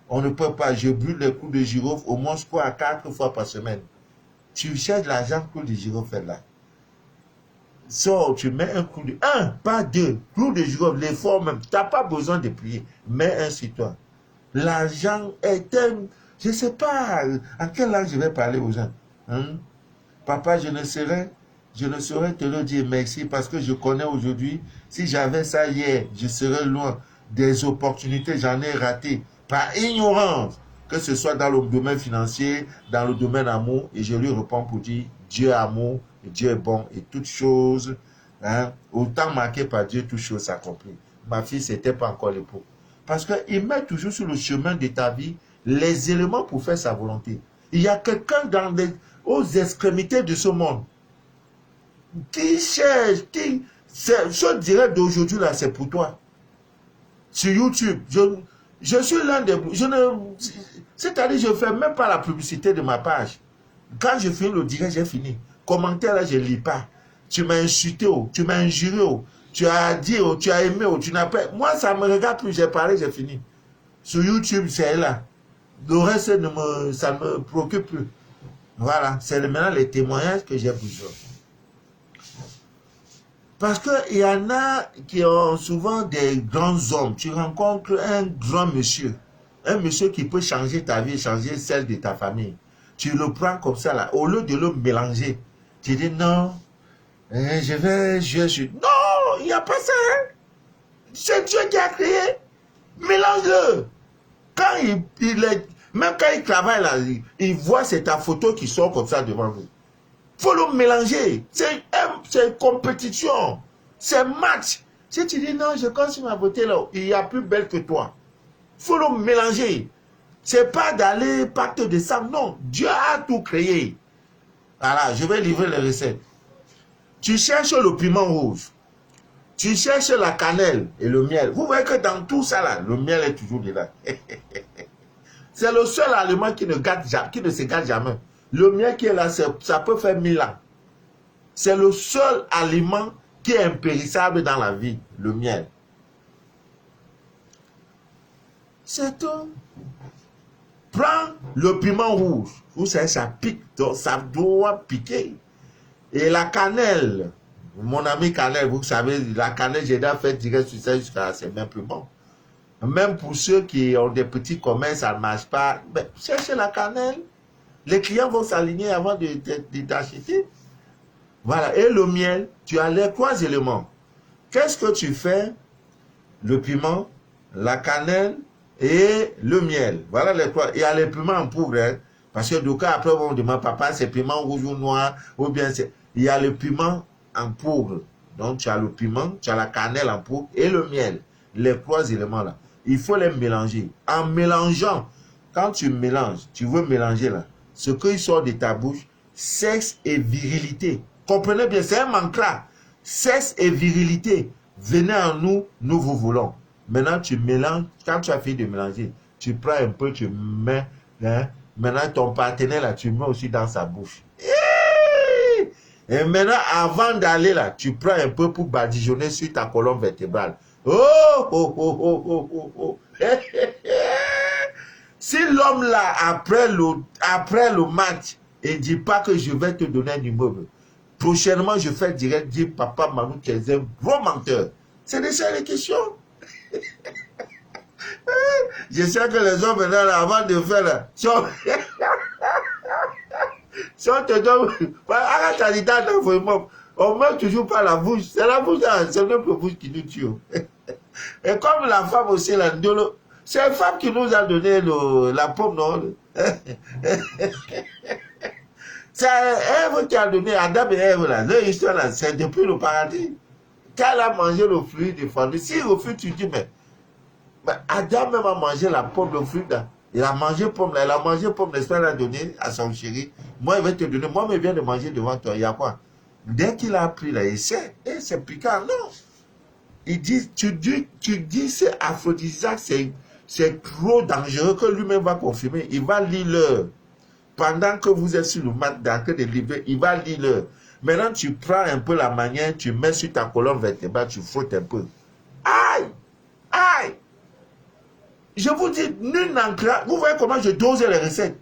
On ne peut pas. Je brûle les coups de girofle au moins 3 à 4 fois par semaine. Tu cherches l'argent que les girofle là. Sors, tu mets un coup de... Un, pas 2. Clou de girofle, l'effort même. Tu n'as pas besoin de prier. Mets un sur toi. L'argent est un... Je ne sais pas en quelle langue je vais parler aux gens. Hein? Papa, je ne saurais te le dire merci parce que je connais aujourd'hui. Si j'avais ça hier, je serais loin des opportunités. J'en ai raté par ignorance. Que ce soit dans le domaine financier, dans le domaine amour. Et je lui réponds pour dire Dieu est amour, et Dieu est bon. Et toutes choses, hein, autant marqué par Dieu, toutes choses s'accomplissent. Ma fille, c'était pas encore l'époque. Parce qu'il met toujours sur le chemin de ta vie les éléments pour faire sa volonté. Il y a quelqu'un aux extrémités de ce monde qui cherche, ce direct d'aujourd'hui là, c'est pour toi. Sur YouTube, je suis l'un des... C'est-à-dire, je ne fais même pas la publicité de ma page. Quand je finis le direct, j'ai fini. Commentaire là, je ne lis pas. Tu m'as insulté, tu m'as injuré, tu as dit, tu as aimé, tu n'as pas... Moi, ça ne me regarde plus, j'ai parlé, j'ai fini. Sur YouTube, c'est là. Le reste, ça ne me préoccupe plus. Voilà, c'est maintenant les témoignages que j'ai besoin. Parce qu'il y en a qui ont souvent des grands hommes. Tu rencontres un grand monsieur. Un monsieur qui peut changer ta vie, changer celle de ta famille. Tu le prends comme ça là. Au lieu de le mélanger, tu dis non, je vais jouer sur... Non, il n'y a pas ça. Hein? C'est Dieu qui a créé. Mélange-le. Quand même quand il travaille là, il voit c'est ta photo qui sort comme ça devant lui. Il faut le mélanger. C'est une compétition. C'est match. Si tu dis non, je compte sur ma beauté là, il y a plus belle que toi. Il faut le mélanger. C'est pas d'aller pacte de sang. Non, Dieu a tout créé. Voilà, je vais livrer les recettes. Tu cherches le piment rouge. Tu cherches la cannelle et le miel. Vous voyez que dans tout ça là, le miel est toujours dedans. C'est le seul aliment qui ne se gâte jamais. Le miel qui est là, ça peut faire 1000 ans. C'est le seul aliment qui est impérissable dans la vie, le miel. C'est tout. Prends le piment rouge. Vous savez, ça pique, donc ça doit piquer. Et la cannelle, mon ami cannelle, vous savez, la cannelle, j'ai déjà fait direct sur ça jusqu'à c'est même plus bon. Même pour ceux qui ont des petits commerces, ça ne marche pas. Ben, cherchez la cannelle. Les clients vont s'aligner avant d'acheter. Voilà. Et le miel, tu as les 3 éléments. Qu'est-ce que tu fais? Le piment, la cannelle et le miel. Voilà les 3. Il y a les piments en poudre. Hein, parce que du cas, après, on demande, papa, c'est piment rouge ou noir, ou bien c'est... Il y a le piment en poudre. Donc, tu as le piment, tu as la cannelle en poudre et le miel. Les 3 éléments là. Il faut les mélanger. En mélangeant, quand tu mélanges, tu veux mélanger là, ce qui sort de ta bouche, sexe et virilité. Comprenez bien, c'est un mantra. Sexe et virilité. Venez en nous, nous vous voulons. Maintenant, tu mélanges. Quand tu as fini de mélanger, tu prends un peu, tu mets. Hein, maintenant, ton partenaire, là, tu mets aussi dans sa bouche. Et maintenant, avant d'aller là, tu prends un peu pour badigeonner sur ta colonne vertébrale. Oh, oh, oh, oh, oh, oh, oh. Si l'homme là, après le match, il ne dit pas que je vais te donner un immeuble, prochainement, je fais direct dire, papa Manu, tu es un gros menteur. C'est déjà les questions. Je sais que les hommes maintenant, là, avant de faire là, si on te donne, arrête ta distance, on meurt toujours par la bouche. C'est la bouche, c'est notre bouche qui nous tue. Et comme la femme aussi, là, c'est une femme qui nous a donné la pomme, non? C'est Ève qui a donné, Adam et Ève, là, leur histoire, là, c'est depuis le paradis. Quand elle a mangé le fruit défendu, si au fruit, tu dis, mais Adam même a mangé la pomme, le fruit, là. Il a mangé pomme, là, il a mangé pomme, n'est-ce pas, il a donné à son chéri. Moi, il va te donner, moi, mais viens de manger devant toi, il y a quoi? Dès qu'il a pris, là, il sait, c'est piquant, non. Il dit, tu dis, c'est aphrodisiaque, c'est trop dangereux que lui-même va confirmer. Il va lire l'heure. Pendant que vous êtes sur le mat d'accueil de livrer, il va lire l'heure. Maintenant, tu prends un peu la manière, tu mets sur ta colonne vertébrale, tu frottes un peu. Aïe! Aïe! Je vous dis, nul n'entrera. Vous voyez comment je dose les recettes.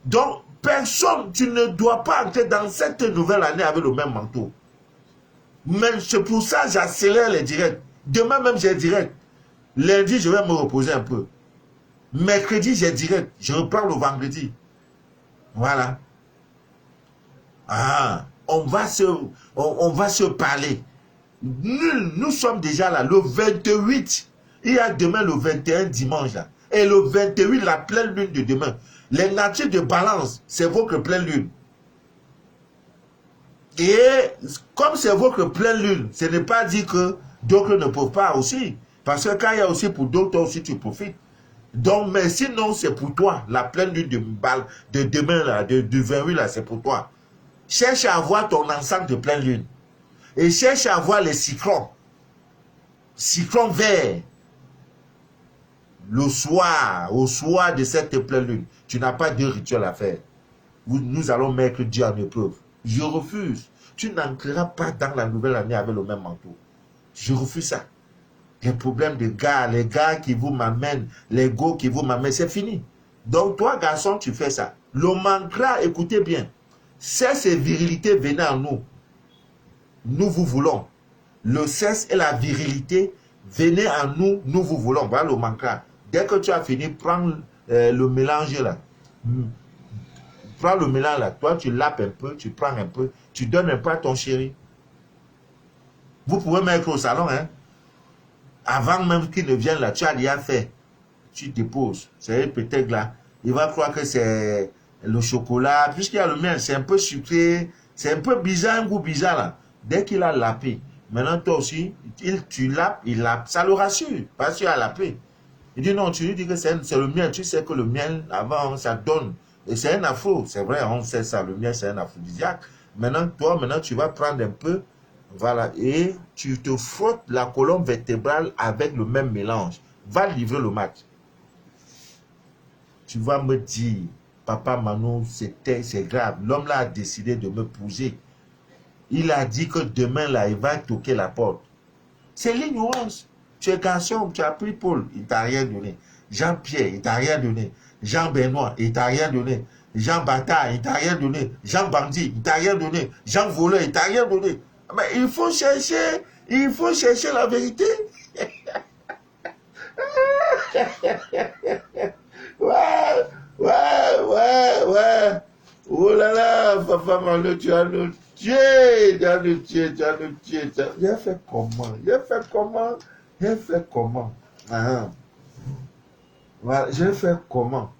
Donc, personne, tu ne dois pas entrer dans cette nouvelle année avec le même manteau. Mais c'est pour ça que j'accélère les directs. Demain même, j'ai direct. Lundi, je vais me reposer un peu. Mercredi, j'ai direct. Je reprends le vendredi. Voilà. Ah, on va se parler. Nous sommes déjà là, le 28. Il y a demain le 21 dimanche là. Et le 28, la pleine lune de demain. Les natifs de Balance, c'est votre pleine lune. Et comme c'est votre pleine lune, ce n'est pas dit que d'autres ne peuvent pas aussi. Parce que quand il y a aussi pour d'autres aussi, tu profites. Donc, mais sinon, c'est pour toi. La pleine lune de demain, là, du 28, là, c'est pour toi. Cherche à avoir ton ensemble de pleine lune. Et cherche à avoir les cyclones. Cyclones verts. Le soir, au soir de cette pleine lune, tu n'as pas de rituel à faire. Nous allons mettre Dieu en épreuve. Je refuse. Tu n'entreras pas dans la nouvelle année avec le même manteau. Je refuse ça. Les problèmes de gars, les gars qui vous m'amènent, les go qui vous m'amènent, c'est fini. Donc toi, garçon, tu fais ça. Le mantra, écoutez bien. Sexe et virilité venez en nous. Nous vous voulons. Le sexe et la virilité venez en nous, nous vous voulons. Voilà le mantra. Dès que tu as fini, prends le mélange là. Prends le mélange là. Toi, tu lapes un peu, tu prends un peu, tu donnes un peu à ton chéri. Vous pouvez mettre au salon, hein. Avant même qu'il ne vienne là, tu as déjà fait. Tu déposes. C'est peut-être là. Il va croire que c'est le chocolat. Puisqu'il y a le miel, c'est un peu sucré. C'est un peu bizarre, un goût bizarre là. Dès qu'il a lapé, maintenant toi aussi, tu lapes, il lape. Ça le rassure, parce qu'il a lapé. Il dit non, tu lui dis que c'est le miel. Tu sais que le miel, avant, ça donne. Et c'est un afro. C'est vrai, on sait ça. Le miel, c'est un aphrodisiaque. Maintenant, toi, tu vas prendre un peu. Voilà, et tu te frottes la colonne vertébrale avec le même mélange. Va livrer le match. Tu vas me dire, papa Manon, c'est grave. L'homme là a décidé de me pousser. Il a dit que demain là, il va toquer la porte. C'est l'ignorance. Tu es garçon, tu as pris Paul, il t'a rien donné. Jean-Pierre, il t'a rien donné. Jean-Benoît, il t'a rien donné. Jean Bâtard, il t'a rien donné. Jean Bandit, il t'a rien donné. Jean Voleur, il t'a rien donné. Mais il faut chercher la vérité. Ouais. Oh là là, papa Manu, tu as nous tué. J'ai fait comment? Ah. Voilà, je vais faire comment?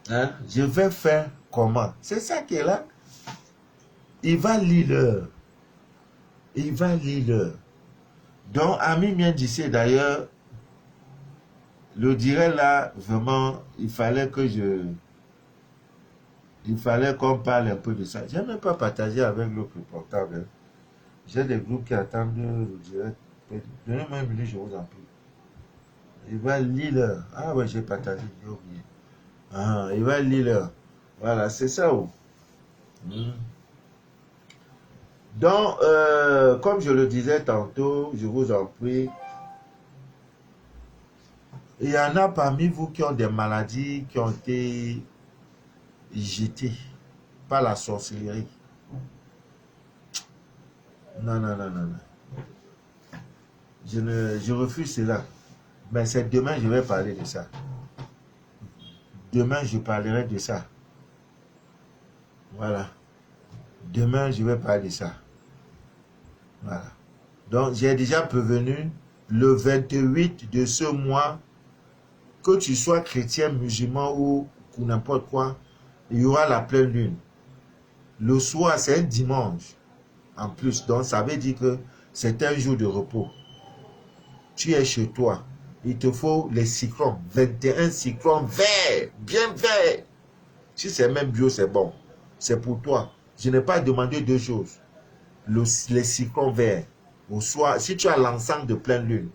Hein? Je vais faire comment? C'est ça qui est là. Il va lire l'heure. Donc, Ami vient d'ici d'ailleurs, le direct là, vraiment, il fallait que Il fallait qu'on parle un peu de ça. Je n'ai même pas partagé avec l'autre portable. Hein. J'ai des groupes qui attendent le direct. Donnez-moi une minute, je vous en prie. Il va lire l'heure. Ah ouais, j'ai partagé, j'ai oublié. Ah, il va lire l'heure. Voilà, c'est ça. Oh. Hmm. Donc, comme je le disais tantôt, je vous en prie, il y en a parmi vous qui ont des maladies qui ont été jetées par la sorcellerie. Non, non, non, non, non. Je refuse cela. Mais c'est demain, je vais parler de ça. Demain, je parlerai de ça. Voilà. Demain, je vais parler de ça. Voilà. Donc, j'ai déjà prévenu le 28 de ce mois, que tu sois chrétien, musulman ou n'importe quoi, il y aura la pleine lune. Le soir, c'est un dimanche en plus. Donc, ça veut dire que c'est un jour de repos. Tu es chez toi. Il te faut les cyclones. 21 cyclones verts, bien verts. Si c'est même bio, c'est bon. C'est pour toi. Je n'ai pas demandé deux choses. Les cyclones verts. Au soir, si tu as l'ensemble de pleine lune.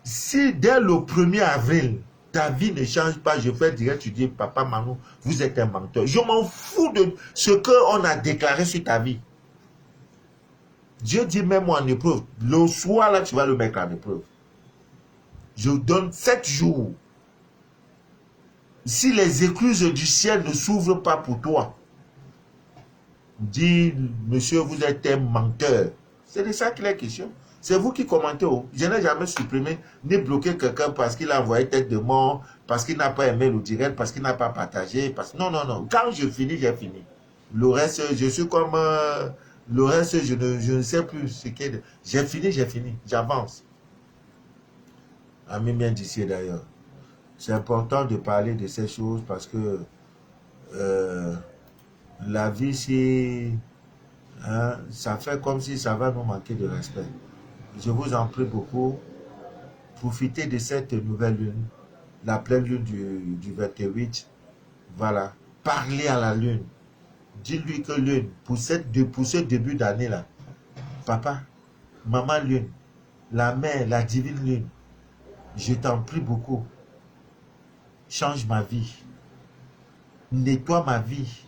Si dès le 1er avril, ta vie ne change pas, je fais direct, tu dis, papa, maman, vous êtes un menteur. Je m'en fous de ce qu'on a déclaré sur ta vie. Dieu dit, mets-moi en épreuve. Le soir, là, tu vas le mettre en épreuve. Je donne 7 jours. Si les écluses du ciel ne s'ouvrent pas pour toi, dis, monsieur, vous êtes un menteur. C'est de ça qu'il est question. C'est vous qui commentez. Oh. Je n'ai jamais supprimé ni bloqué quelqu'un parce qu'il a envoyé tête de mort, parce qu'il n'a pas aimé le direct, parce qu'il n'a pas partagé. Non, non, non. Quand je finis, j'ai fini. Le reste, je suis comme... le reste, je ne sais plus ce qu'est. J'ai fini. J'avance. Ami bien d'ici d'ailleurs. C'est important de parler de ces choses parce que la vie, c'est... Hein, ça fait comme si ça va nous manquer de respect. Je vous en prie beaucoup. Profitez de cette nouvelle lune, la pleine lune du 28. Voilà. Parlez à la lune. Dis-lui que lune, pour ce début d'année-là, papa, maman lune, la mère, la divine lune, je t'en prie beaucoup. Change ma vie. Nettoie ma vie.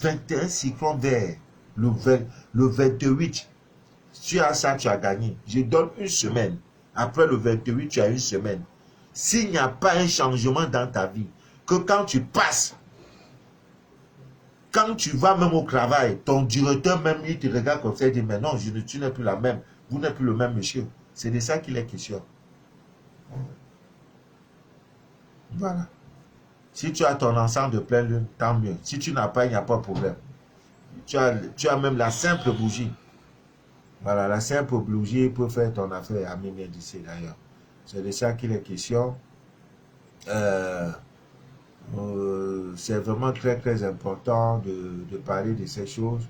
21 cyclones verts, le 28. Tu as ça, tu as gagné. Je donne une semaine. Après le 28, tu as une semaine. S'il n'y a pas un changement dans ta vie, que quand tu passes, quand tu vas même au travail, ton directeur même, il te regarde comme ça et dit, mais non, tu n'es plus la même. Vous n'êtes plus le même monsieur. C'est de ça qu'il est question. Voilà. Si tu as ton ensemble de pleine lune, tant mieux. Si tu n'as pas, il n'y a pas de problème. Tu as même la simple bougie. Voilà, la simple bougie peut faire ton affaire à Mimien d'ici d'ailleurs. C'est de ça qu'il est question. C'est vraiment très très important de parler de ces choses.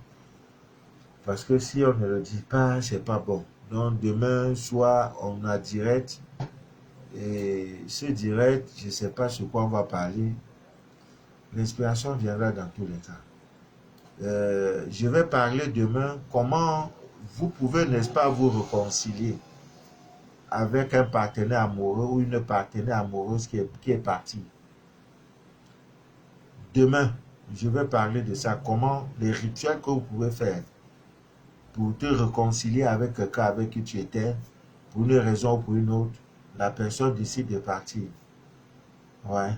Parce que si on ne le dit pas, c'est pas bon. Donc demain soir, on a direct. Et ce direct, je ne sais pas sur quoi on va parler. L'inspiration viendra dans tous les cas. Je vais parler demain comment vous pouvez, n'est-ce pas, vous réconcilier avec un partenaire amoureux ou une partenaire amoureuse qui est partie. Demain, je vais parler de ça, comment les rituels que vous pouvez faire pour te réconcilier avec quelqu'un avec qui tu étais, pour une raison ou pour une autre, la personne décide de partir. Ouais.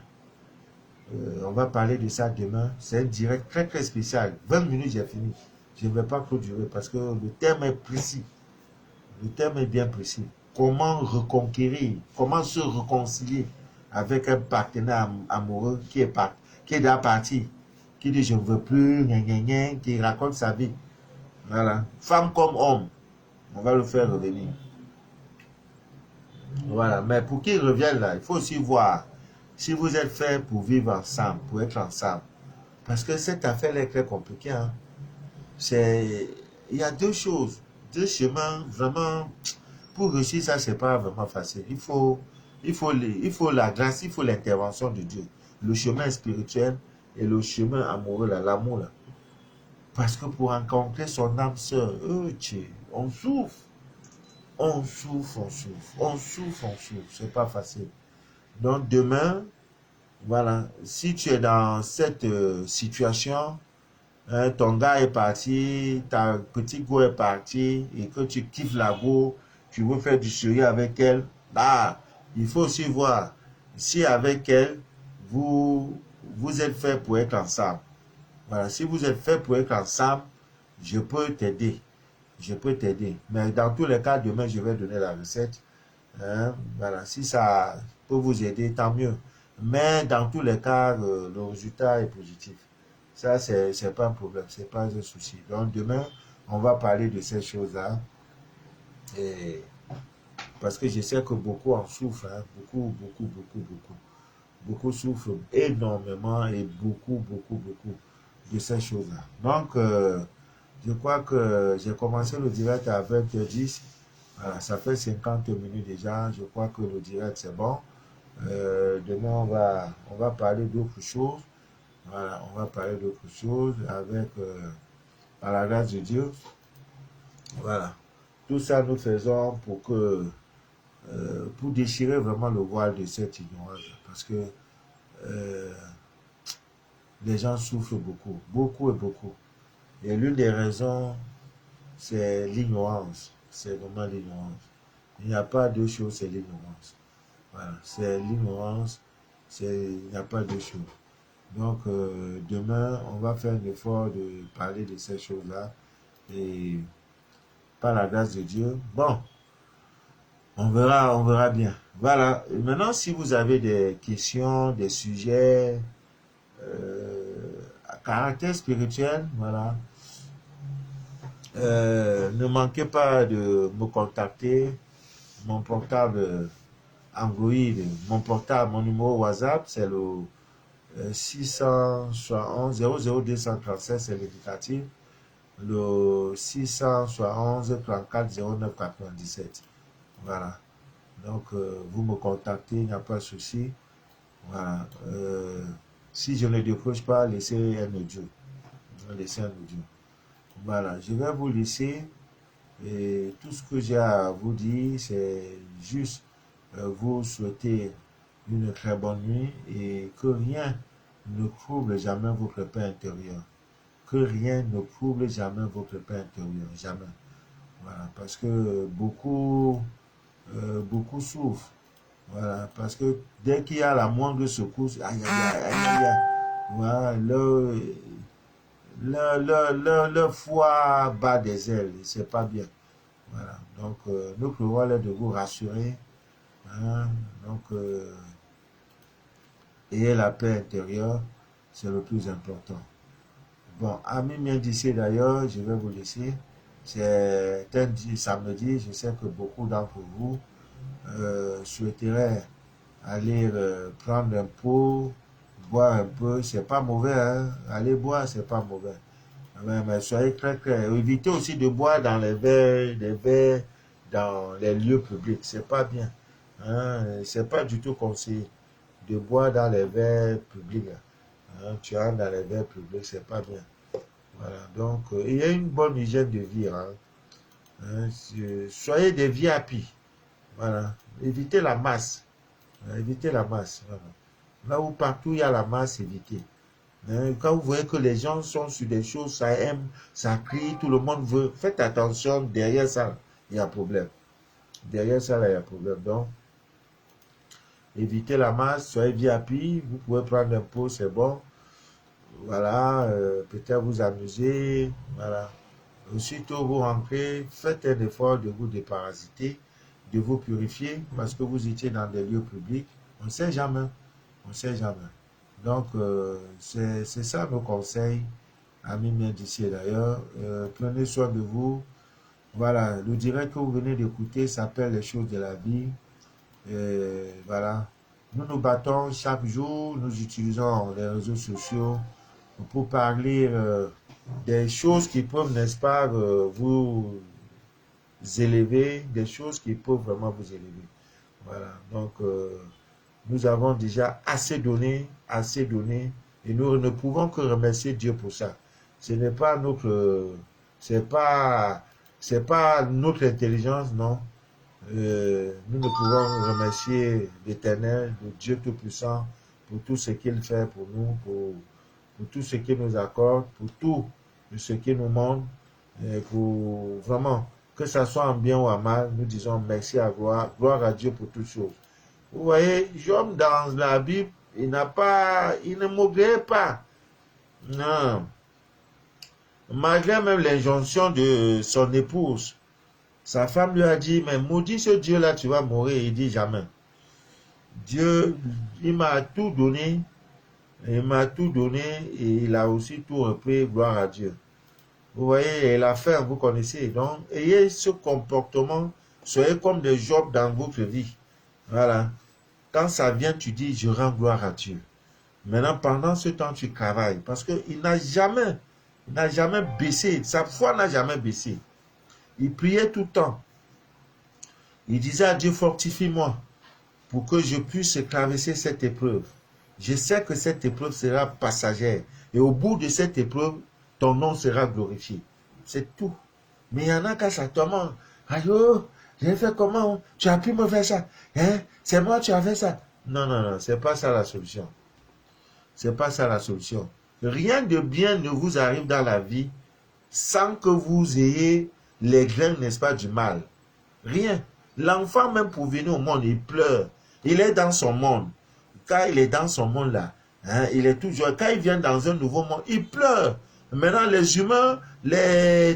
On va parler de ça demain. C'est un direct très très spécial. 20 minutes, j'ai fini. Je ne vais pas trop durer parce que le thème est précis. Le thème est bien précis. Comment reconquérir, comment se réconcilier avec un partenaire amoureux qui est déjà parti, qui dit je ne veux plus, qui raconte sa vie. Voilà. Femme comme homme, on va le faire revenir. Voilà. Mais pour qu'il revienne là, il faut aussi voir si vous êtes fait pour vivre ensemble, pour être ensemble. Parce que cette affaire est très compliquée. Hein. Il y a deux choses, deux chemins vraiment. Pour réussir ça, c'est pas vraiment facile. Il faut la grâce, il faut l'intervention de Dieu. Le chemin spirituel et le chemin amoureux, l'amour là. Parce que pour rencontrer son âme sœur, on souffre. On souffre, on souffre, on souffre, on souffre. C'est pas facile. Donc demain, voilà, si tu es dans cette situation, hein, ton gars est parti, ta petite go est partie, et que tu kiffes la go, tu veux faire du chéri avec elle, là, il faut aussi voir si avec elle, vous êtes fait pour être ensemble. Voilà, si vous êtes fait pour être ensemble, je peux t'aider. Je peux t'aider. Mais dans tous les cas, demain, je vais donner la recette. Hein, voilà, si ça peut vous aider, tant mieux. Mais dans tous les cas, le résultat est positif. Ça, c'est pas un problème, c'est pas un souci. Donc demain, on va parler de ces choses-là. Et parce que je sais que beaucoup en souffrent, hein, beaucoup. Beaucoup souffrent énormément et beaucoup de ces choses-là. Donc, je crois que j'ai commencé le direct à 20h10. Voilà, ça fait 50 minutes déjà. Je crois que le direct, c'est bon. Demain, on va parler d'autres choses. Voilà, on va parler d'autres choses avec, par la grâce de Dieu. Voilà. Tout ça, nous faisons pour déchirer vraiment le voile de cette ignorance. Parce que euh, les gens souffrent beaucoup. Et l'une des raisons, c'est l'ignorance. C'est vraiment l'ignorance. Il n'y a pas deux choses, c'est l'ignorance. Voilà, c'est l'ignorance, il n'y a pas deux choses. Donc, demain, on va faire un effort de parler de ces choses-là. Et par la grâce de Dieu, bon, on verra bien. Voilà, et maintenant, si vous avez des questions, des sujets à caractère spirituel, voilà, ne manquez pas de me contacter. Mon portable Android, mon numéro WhatsApp, c'est le 671 00237, c'est l'indicatif. Le 671 34 09 97. Voilà. Donc, vous me contactez, il n'y a pas de souci. Voilà. Si je ne décroche pas, laissez un audio. Laissez un audio. Voilà. Je vais vous laisser. Et tout ce que j'ai à vous dire, c'est juste vous souhaiter une très bonne nuit et que rien ne trouble jamais votre paix intérieure. Que rien ne trouble jamais votre paix intérieure. Jamais. Voilà. Parce que beaucoup souffrent. Voilà. Parce que dès qu'il y a la moindre secousse, aïe, aïe, aïe, aïe, aïe, voilà, le foie bat des ailes. C'est pas bien. Voilà. Donc, notre rôle est de vous rassurer. Hein. Donc, ayez la paix intérieure, c'est le plus important. Bon, amis bien d'ici d'ailleurs, je vais vous laisser. C'est un samedi, je sais que beaucoup d'entre vous souhaiteraient aller prendre un pot, boire un peu. C'est pas mauvais, hein. Aller boire, c'est pas mauvais. Mais soyez très. Évitez aussi de boire dans les verres dans les lieux publics. C'est pas bien. Hein? C'est pas du tout conseillé de boire dans les verres publics. Hein? Tu rentres dans les verres publics, c'est pas bien. Voilà. Donc, il y a une bonne hygiène de vie. Hein? Hein? Soyez des VIP. Voilà. Évitez la masse. Évitez la masse. Voilà. Là où partout il y a la masse, évitez. Quand vous voyez que les gens sont sur des choses, ça aime, ça crie, tout le monde veut, faites attention, derrière ça, il y a problème. Derrière ça, là, il y a problème. Donc, évitez la masse, soyez VIP, vous pouvez prendre un pot, c'est bon. Voilà, peut-être vous amuser, voilà. Aussitôt vous rentrez, faites un effort de vous déparasiter, de vous purifier, parce que vous étiez dans des lieux publics. On ne sait jamais, on ne sait jamais. Donc, c'est ça nos conseils, amis bien d'ici d'ailleurs. Prenez soin de vous. Voilà, le direct que vous venez d'écouter s'appelle Les choses de la vie. Voilà, nous nous battons chaque jour, nous utilisons les réseaux sociaux pour parler des choses qui peuvent, n'est-ce pas, vous élever, des choses qui peuvent vraiment vous élever. Voilà, donc nous avons déjà assez donné Et nous ne pouvons que remercier Dieu pour ça. Ce n'est pas c'est pas notre intelligence, non. Nous ne pouvons remercier l'Éternel, le Dieu Tout-Puissant, pour tout ce qu'il fait pour nous, pour tout ce qu'il nous accorde, pour tout ce qu'il nous montre, et pour vraiment, que ça soit en bien ou en mal, nous disons merci à gloire à Dieu pour toutes choses. Vous voyez, Job dans la Bible, il ne maugréait pas. Non. Malgré même l'injonction de son épouse, sa femme lui a dit, mais maudit ce Dieu-là, tu vas mourir. Il dit jamais. Dieu, il m'a tout donné, et il a aussi tout repris, gloire à Dieu. Vous voyez, et la fin, vous connaissez. Donc, ayez ce comportement, soyez comme des Job dans votre vie. Voilà. Quand ça vient, tu dis, je rends gloire à Dieu. Maintenant, pendant ce temps, tu travailles. Parce qu'il n'a jamais baissé. Sa foi n'a jamais baissé. Il priait tout le temps. Il disait à Dieu, fortifie-moi pour que je puisse traverser cette épreuve. Je sais que cette épreuve sera passagère. Et au bout de cette épreuve, ton nom sera glorifié. C'est tout. Mais il y en a quand ça tourmente. Allô, j'ai fait comment? Tu as pu me faire ça? Hein? C'est moi, tu as fait ça? Non, non, non, c'est pas ça la solution. C'est pas ça la solution. Rien de bien ne vous arrive dans la vie sans que vous ayez les grains, n'est-ce pas, du mal. Rien. L'enfant, même pour venir au monde, il pleure. Il est dans son monde. Quand il est dans son monde-là, hein, il est toujours... Quand il vient dans un nouveau monde, il pleure. Maintenant, les humains,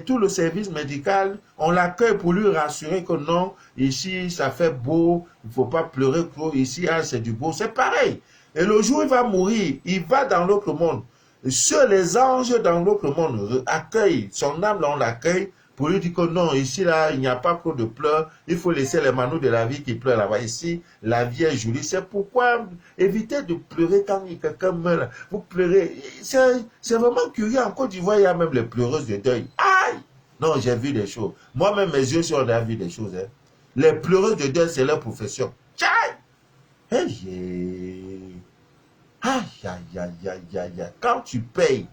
tout le service médical, on l'accueille pour lui rassurer que non, ici, ça fait beau, il ne faut pas pleurer trop, ici, ah, c'est du beau. C'est pareil. Et le jour où il va mourir, il va dans l'autre monde. Seuls les anges dans l'autre monde accueillent, son âme, là, on l'accueille pour lui dire que non, ici, là, il n'y a pas trop de pleurs, il faut laisser les manous de la vie qui pleurent là-bas. Ici, la vie est jolie. C'est pourquoi évitez de pleurer quand quelqu'un meurt. Vous pleurez. C'est vraiment curieux. En Côte d'Ivoire, il y a même les pleureuses de deuil. Aïe! Non, j'ai vu des choses. Moi-même, mes yeux sont on a vu des choses. Hein. Les pleureuses de deuil, c'est leur profession. Aïe! Aïe, aïe, aïe, aïe, aïe. Quand tu payes,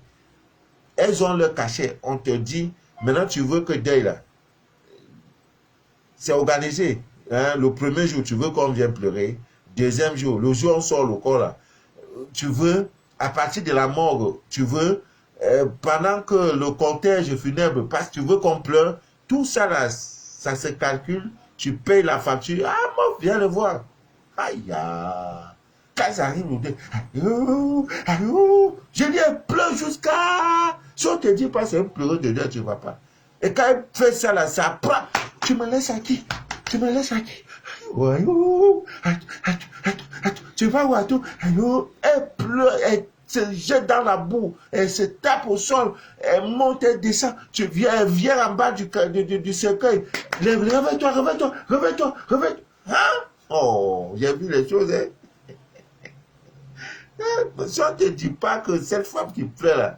elles ont leur cachet. On te dit, maintenant tu veux que deuil là, c'est organisé. Hein? Le premier jour, tu veux qu'on vienne pleurer. Deuxième jour, le jour où on sort le corps là, tu veux, à partir de la morgue, tu veux, pendant que le cortège funèbre passe, tu veux qu'on pleure. Tout ça là, ça se calcule. Tu payes la facture. Ah, moi, viens le voir. Aïe, aïe. Quand ça arrive, on dit, je dis, elle pleure jusqu'à... Si on te dit pas, c'est un pleureux de Dieu, tu ne vas pas. Et quand elle fait ça, là, ça prend. Tu me laisses à qui? Tu me laisses à qui? Tu vas voir tout. Elle pleure, elle se jette dans la boue, elle se tape au sol, elle monte, elle descend. Elle vient en bas du cercueil. Réveille-toi, réveille-toi, réveille-toi, réveille-toi. Hein? Oh, j'ai vu les choses, hein. Si on ne te dit pas que cette femme qui pleure là,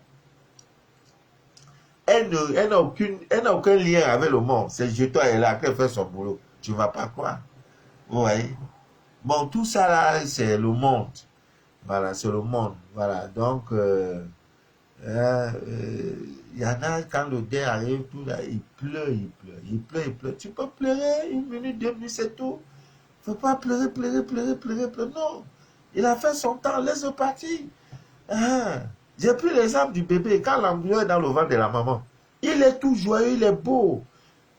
elle n'a aucun lien avec le monde. C'est jeton, elle est là, qu'elle fait son boulot. Tu ne vas pas croire. Vous voyez? Bon, tout ça là, c'est le monde. Voilà, c'est le monde. Voilà, donc, y en a, quand le dé arrive, tout là, il pleure, il pleure, il pleure, il pleure. Tu peux pleurer 1 minute, 2 minutes, c'est tout. Il ne faut pas pleurer, pleurer, pleurer, pleurer, pleurer. Non. Il a fait son temps, laisse-le partir. Ah. J'ai pris l'exemple du bébé. Quand l'embryon est dans le ventre de la maman, il est tout joyeux, il est beau.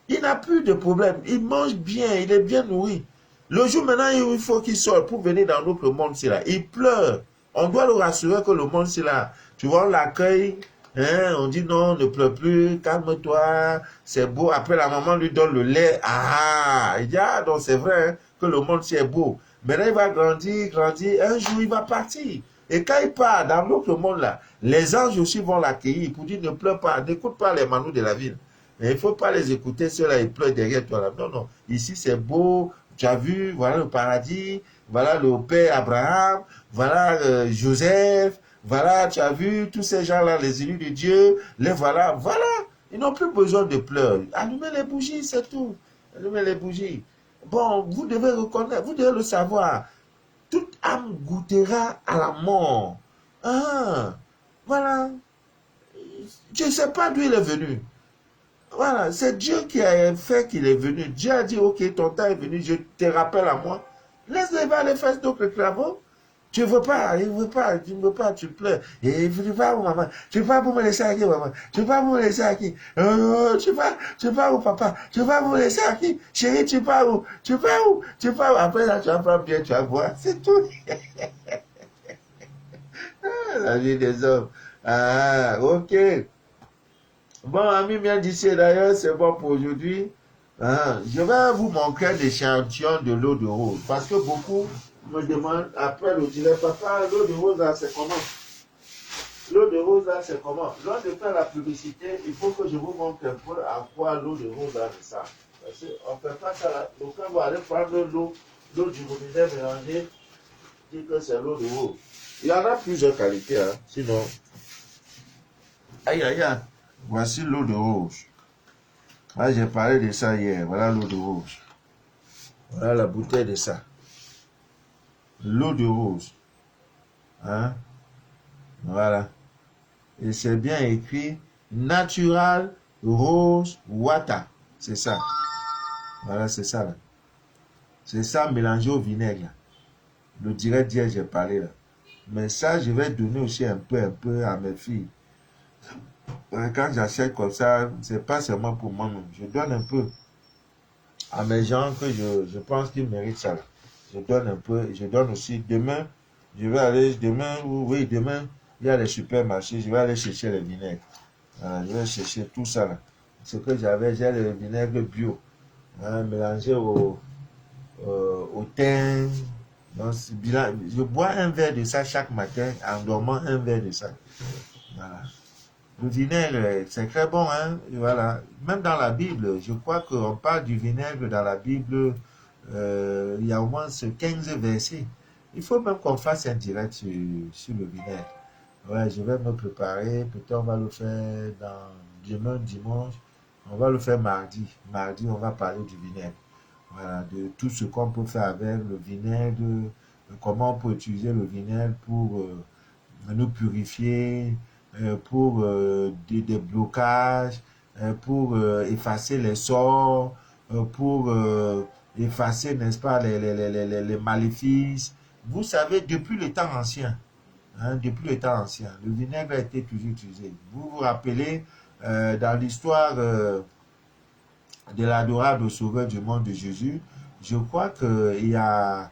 Il n'a plus de problème. Il mange bien, il est bien nourri. Le jour maintenant, il faut qu'il sorte pour venir dans notre monde, c'est là. Il pleure. On doit le rassurer que le monde, c'est là. Tu vois, on l'accueille. Hein, on dit non, ne pleure plus, calme-toi, c'est beau. Après, la maman lui donne le lait. Ah, il dit, ah, donc c'est vrai hein, que le monde, c'est beau. Maintenant, il va grandir, grandir. Un jour, il va partir. Et quand il part dans l'autre monde là, les anges aussi vont l'accueillir pour dire ne pleure pas, n'écoute pas les manous de la ville. Mais il ne faut pas les écouter, ceux-là, ils pleurent derrière toi là. Non, non. Ici, c'est beau. Tu as vu, voilà le paradis, voilà le père Abraham, voilà Joseph, voilà, tu as vu tous ces gens-là, les élus de Dieu, les voilà, voilà. Ils n'ont plus besoin de pleurs. Allumez les bougies, c'est tout. Allumez les bougies. Bon, vous devez reconnaître, vous devez le savoir. Toute âme goûtera à la mort. Ah, voilà. Je ne sais pas d'où il est venu. Voilà, c'est Dieu qui a fait qu'il est venu. Dieu a dit, ok, ton temps est venu, je te rappelle à moi. Laisse-les aller faire d'autres travaux. Tu ne veux pas, il ne veut pas, tu ne veux pas, tu pleures. Et tu ne veux pas où, maman? Tu ne veux pas pour me laisser aquí, maman? Tu ne veux pas pour me laisser aquí? Tu veux pas où, papa? Tu ne veux pas pour me laisser aquí? Chérie, tu pars où? Tu pars où? Tu pars où? Après là, tu vas prendre bien, tu vas voir. C'est tout. La vie des hommes. Ah, ok. Bon, amis bien d'ici d'ailleurs, c'est bon pour aujourd'hui. Je vais vous montrer un échantillon de l'eau de rose. Parce que beaucoup me demandent, après le dilemme, papa, l'eau de rose là, c'est comment? L'eau de rose là, c'est comment? Lors de faire la publicité, il faut que je vous montre un peu à quoi l'eau de rose là c'est ça. Parce qu'on ne fait pas ça là. Donc quand vous allez prendre l'eau du robinet mélangée, dit que c'est l'eau de rose. Il y en a plusieurs qualités, hein. Sinon, aïe aïe aïe. Voici l'eau de rose. Ah, j'ai parlé de ça hier. Voilà l'eau de rose. Voilà la bouteille de ça. L'eau de rose. Hein? Voilà. Et c'est bien écrit Natural Rose Water. C'est ça. Voilà, c'est ça là. C'est ça mélangé au vinaigre là. Le direct d'hier, j'ai parlé là. Mais ça, je vais donner aussi un peu à mes filles. Quand j'achète comme ça, c'est pas seulement pour moi-même. Je donne un peu à mes gens que je pense qu'ils méritent ça. Je donne un peu, et je donne aussi. Demain, je vais aller, demain, il y a les supermarchés, je vais aller chercher les vinaigres. Voilà, je vais chercher tout ça là. Ce que j'avais, j'ai le vinaigre bio, hein, mélangé au thym. Donc, je bois un verre de ça chaque matin, en dormant un verre de ça. Voilà. Le vinaigre, c'est très bon, hein. Et voilà. Même dans la Bible, je crois qu'on parle du vinaigre dans la Bible. Il y a au moins 15 versets. Il faut même qu'on fasse un direct sur le vinaigre. Ouais, je vais me préparer. Peut-être on va le faire demain, dimanche. On va le faire mardi. Mardi, on va parler du vinaigre. Voilà, de tout ce qu'on peut faire avec le vinaigre, comment on peut utiliser le vinaigre pour nous purifier, pour des blocages, pour effacer les sorts, pour effacer, n'est-ce pas, les maléfices. Vous savez, depuis le temps ancien, hein, depuis le temps ancien, le vinaigre a été toujours utilisé. Vous vous rappelez, dans l'histoire de l'adorable sauveur du monde de Jésus, je crois qu'il y a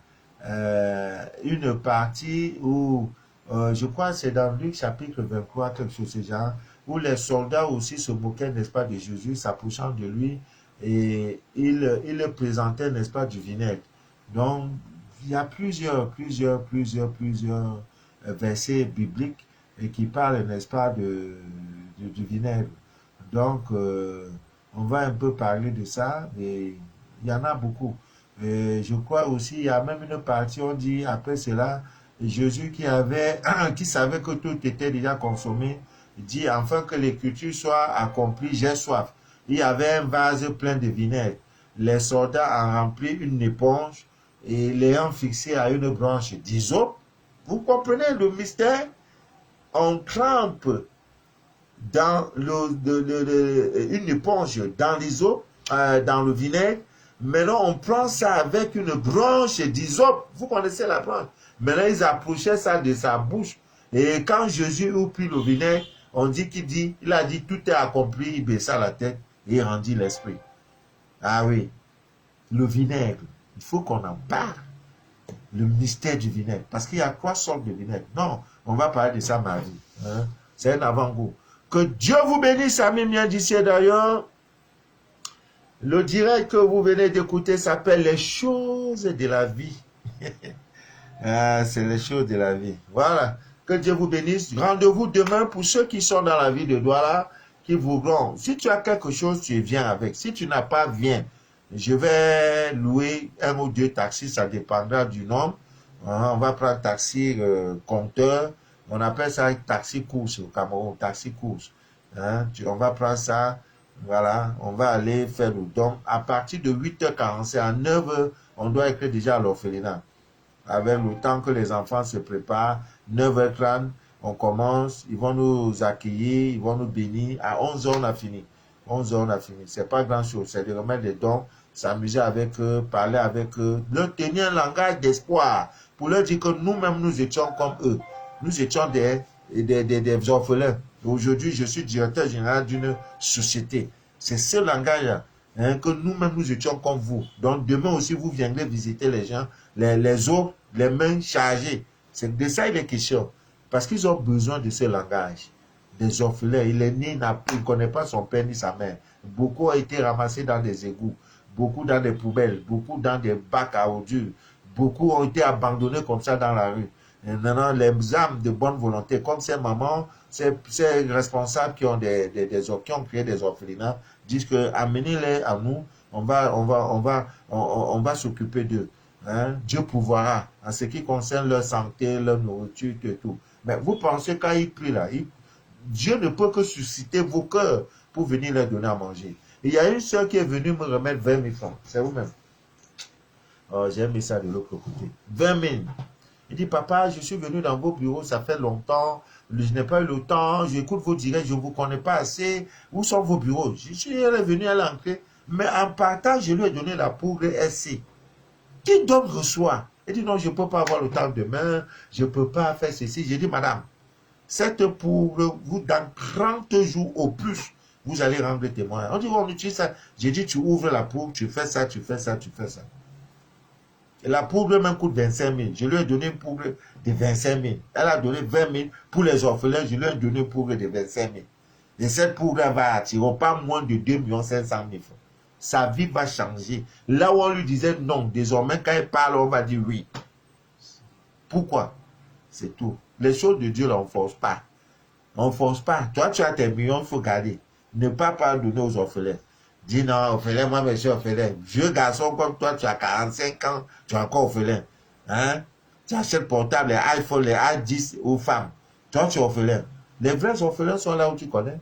une partie où, je crois que c'est dans Luc chapitre 23, quelque chose de ce genre, où les soldats aussi se moquaient, n'est-ce pas, de Jésus, s'approchant de lui, et ils le présentaient, n'est-ce pas, du vinaigre. Donc, il y a plusieurs versets bibliques et qui parlent, n'est-ce pas, du vinaigre. Donc, on va un peu parler de ça, et il y en a beaucoup. Et je crois aussi, il y a même une partie, on dit, après cela, Jésus qui savait que tout était déjà consommé, dit, afin que l'écriture soit accomplie, j'ai soif. Il y avait un vase plein de vinaigre. Les soldats en remplirent une éponge et l'ayant fixé à une branche d'hysope. Vous comprenez le mystère? On trempe dans une éponge dans l'hysope, dans le vinaigre. Maintenant, on prend ça avec une branche d'hysope. Vous connaissez la branche. Maintenant, ils approchaient ça de sa bouche. Et quand Jésus eut pris le vinaigre, on dit il a dit tout est accompli, il baissa la tête et il rendit l'esprit. Ah oui, le vinaigre, il faut qu'on en parle. Le mystère du vinaigre. Parce qu'il y a 3 sortes de vinaigre. Non, on va parler de ça mardi. Hein? C'est un avant-goût. Que Dieu vous bénisse, amis miens d'ici et d'ailleurs. Le direct que vous venez d'écouter s'appelle Les choses de la vie. Ah, c'est les choses de la vie. Voilà. Que Dieu vous bénisse. Rendez-vous demain pour ceux qui sont dans la vie de Douala, qui voudront. Si tu as quelque chose, tu viens avec. Si tu n'as pas, viens. Je vais louer 1 ou 2 taxis, ça dépendra du nombre. On va prendre taxi compteur. On appelle ça taxi course au Cameroun, taxi course. Hein? On va prendre ça. Voilà, on va aller faire le don. À partir de 8h40, à 9h, on doit être déjà à l'orphelinat. Avec le temps que les enfants se préparent, 9h30, On commence, ils vont nous accueillir, ils vont nous bénir. À 11h, on a fini. 11h, on a fini. C'est pas grand-chose. C'est de remettre des dons, s'amuser avec eux, parler avec eux, leur tenir un langage d'espoir pour leur dire que nous-mêmes, nous étions comme eux. Nous étions des orphelins. Aujourd'hui, je suis directeur général d'une société. C'est ce langage-là, hein, que nous-mêmes, nous étions comme vous. Donc, demain aussi, vous viendrez visiter les gens, les autres, les mains chargées. C'est de ça il est question. Parce qu'ils ont besoin de ce langage. Des orphelins. Il est né, il ne connaît pas son père ni sa mère. Beaucoup ont été ramassés dans des égouts, beaucoup dans des poubelles, beaucoup dans des bacs à ordures. Beaucoup ont été abandonnés comme ça dans la rue. Et maintenant, les âmes de bonne volonté, comme ces mamans, ces responsables qui ont qui ont créé des orphelinats, disent que amenez-les à nous, on va s'occuper d'eux. Hein? Dieu pourvoira en ce qui concerne leur santé, leur nourriture et tout. Mais vous pensez quand il prie là, Dieu ne peut que susciter vos cœurs pour venir leur donner à manger. Il y a une soeur qui est venue me remettre 20 000 francs. C'est vous-même. Oh, j'ai mis ça de l'autre côté. 20 000. Il dit, papa, je suis venu dans vos bureaux, ça fait longtemps, je n'ai pas eu le temps, j'écoute vos directs, je ne vous connais pas assez. Où sont vos bureaux? Je suis venu à l'entrée, mais en partant, je lui ai donné la poudre SC. Qui donne reçoit? Il dit, non, je ne peux pas avoir le temps demain, je ne peux pas faire ceci. J'ai dit, madame, cette poudre, vous, dans 30 jours au plus, vous allez rendre témoin. On dit, on utilise ça. J'ai dit, tu ouvres la poudre, tu fais ça, tu fais ça, tu fais ça. Et la poudre même coûte 25 000. Je lui ai donné une poudre de 25 000. Elle a donné 20 000 pour les orphelins. Je lui ai donné une poudre de 25 000. Et cette poudre va attirer pas moins de 2 500 000 francs. Sa vie va changer. Là où on lui disait non, désormais quand elle parle, on va dire oui. Pourquoi? C'est tout. Les choses de Dieu, là, on ne force pas. On ne force pas. Toi, tu as tes millions, il faut garder. Ne pas donner aux orphelins. Dis non, orphelin, moi, je suis orphelin. Vieux garçon comme toi, tu as 45 ans, tu es encore orphelin. Hein? Tu achètes portable, les iPhone, les i10 aux femmes. Toi, tu es orphelin. Les vrais orphelins sont là où tu connais.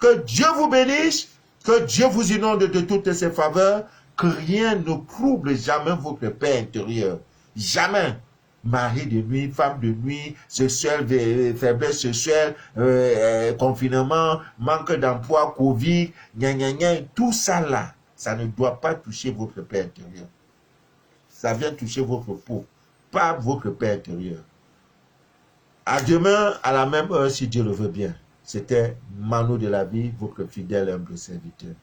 Que Dieu vous bénisse, que Dieu vous inonde de toutes ses faveurs, que rien ne trouble jamais votre paix intérieure. Jamais. Mari de nuit, femme de nuit, sexuelle, faiblesse sexuelle, confinement, manque d'emploi, Covid, tout ça là, ça ne doit pas toucher votre paix intérieure. Ça vient toucher votre peau, pas votre paix intérieure. À demain, à la même heure, si Dieu le veut bien. C'était Mano de la vie, votre fidèle humble serviteur.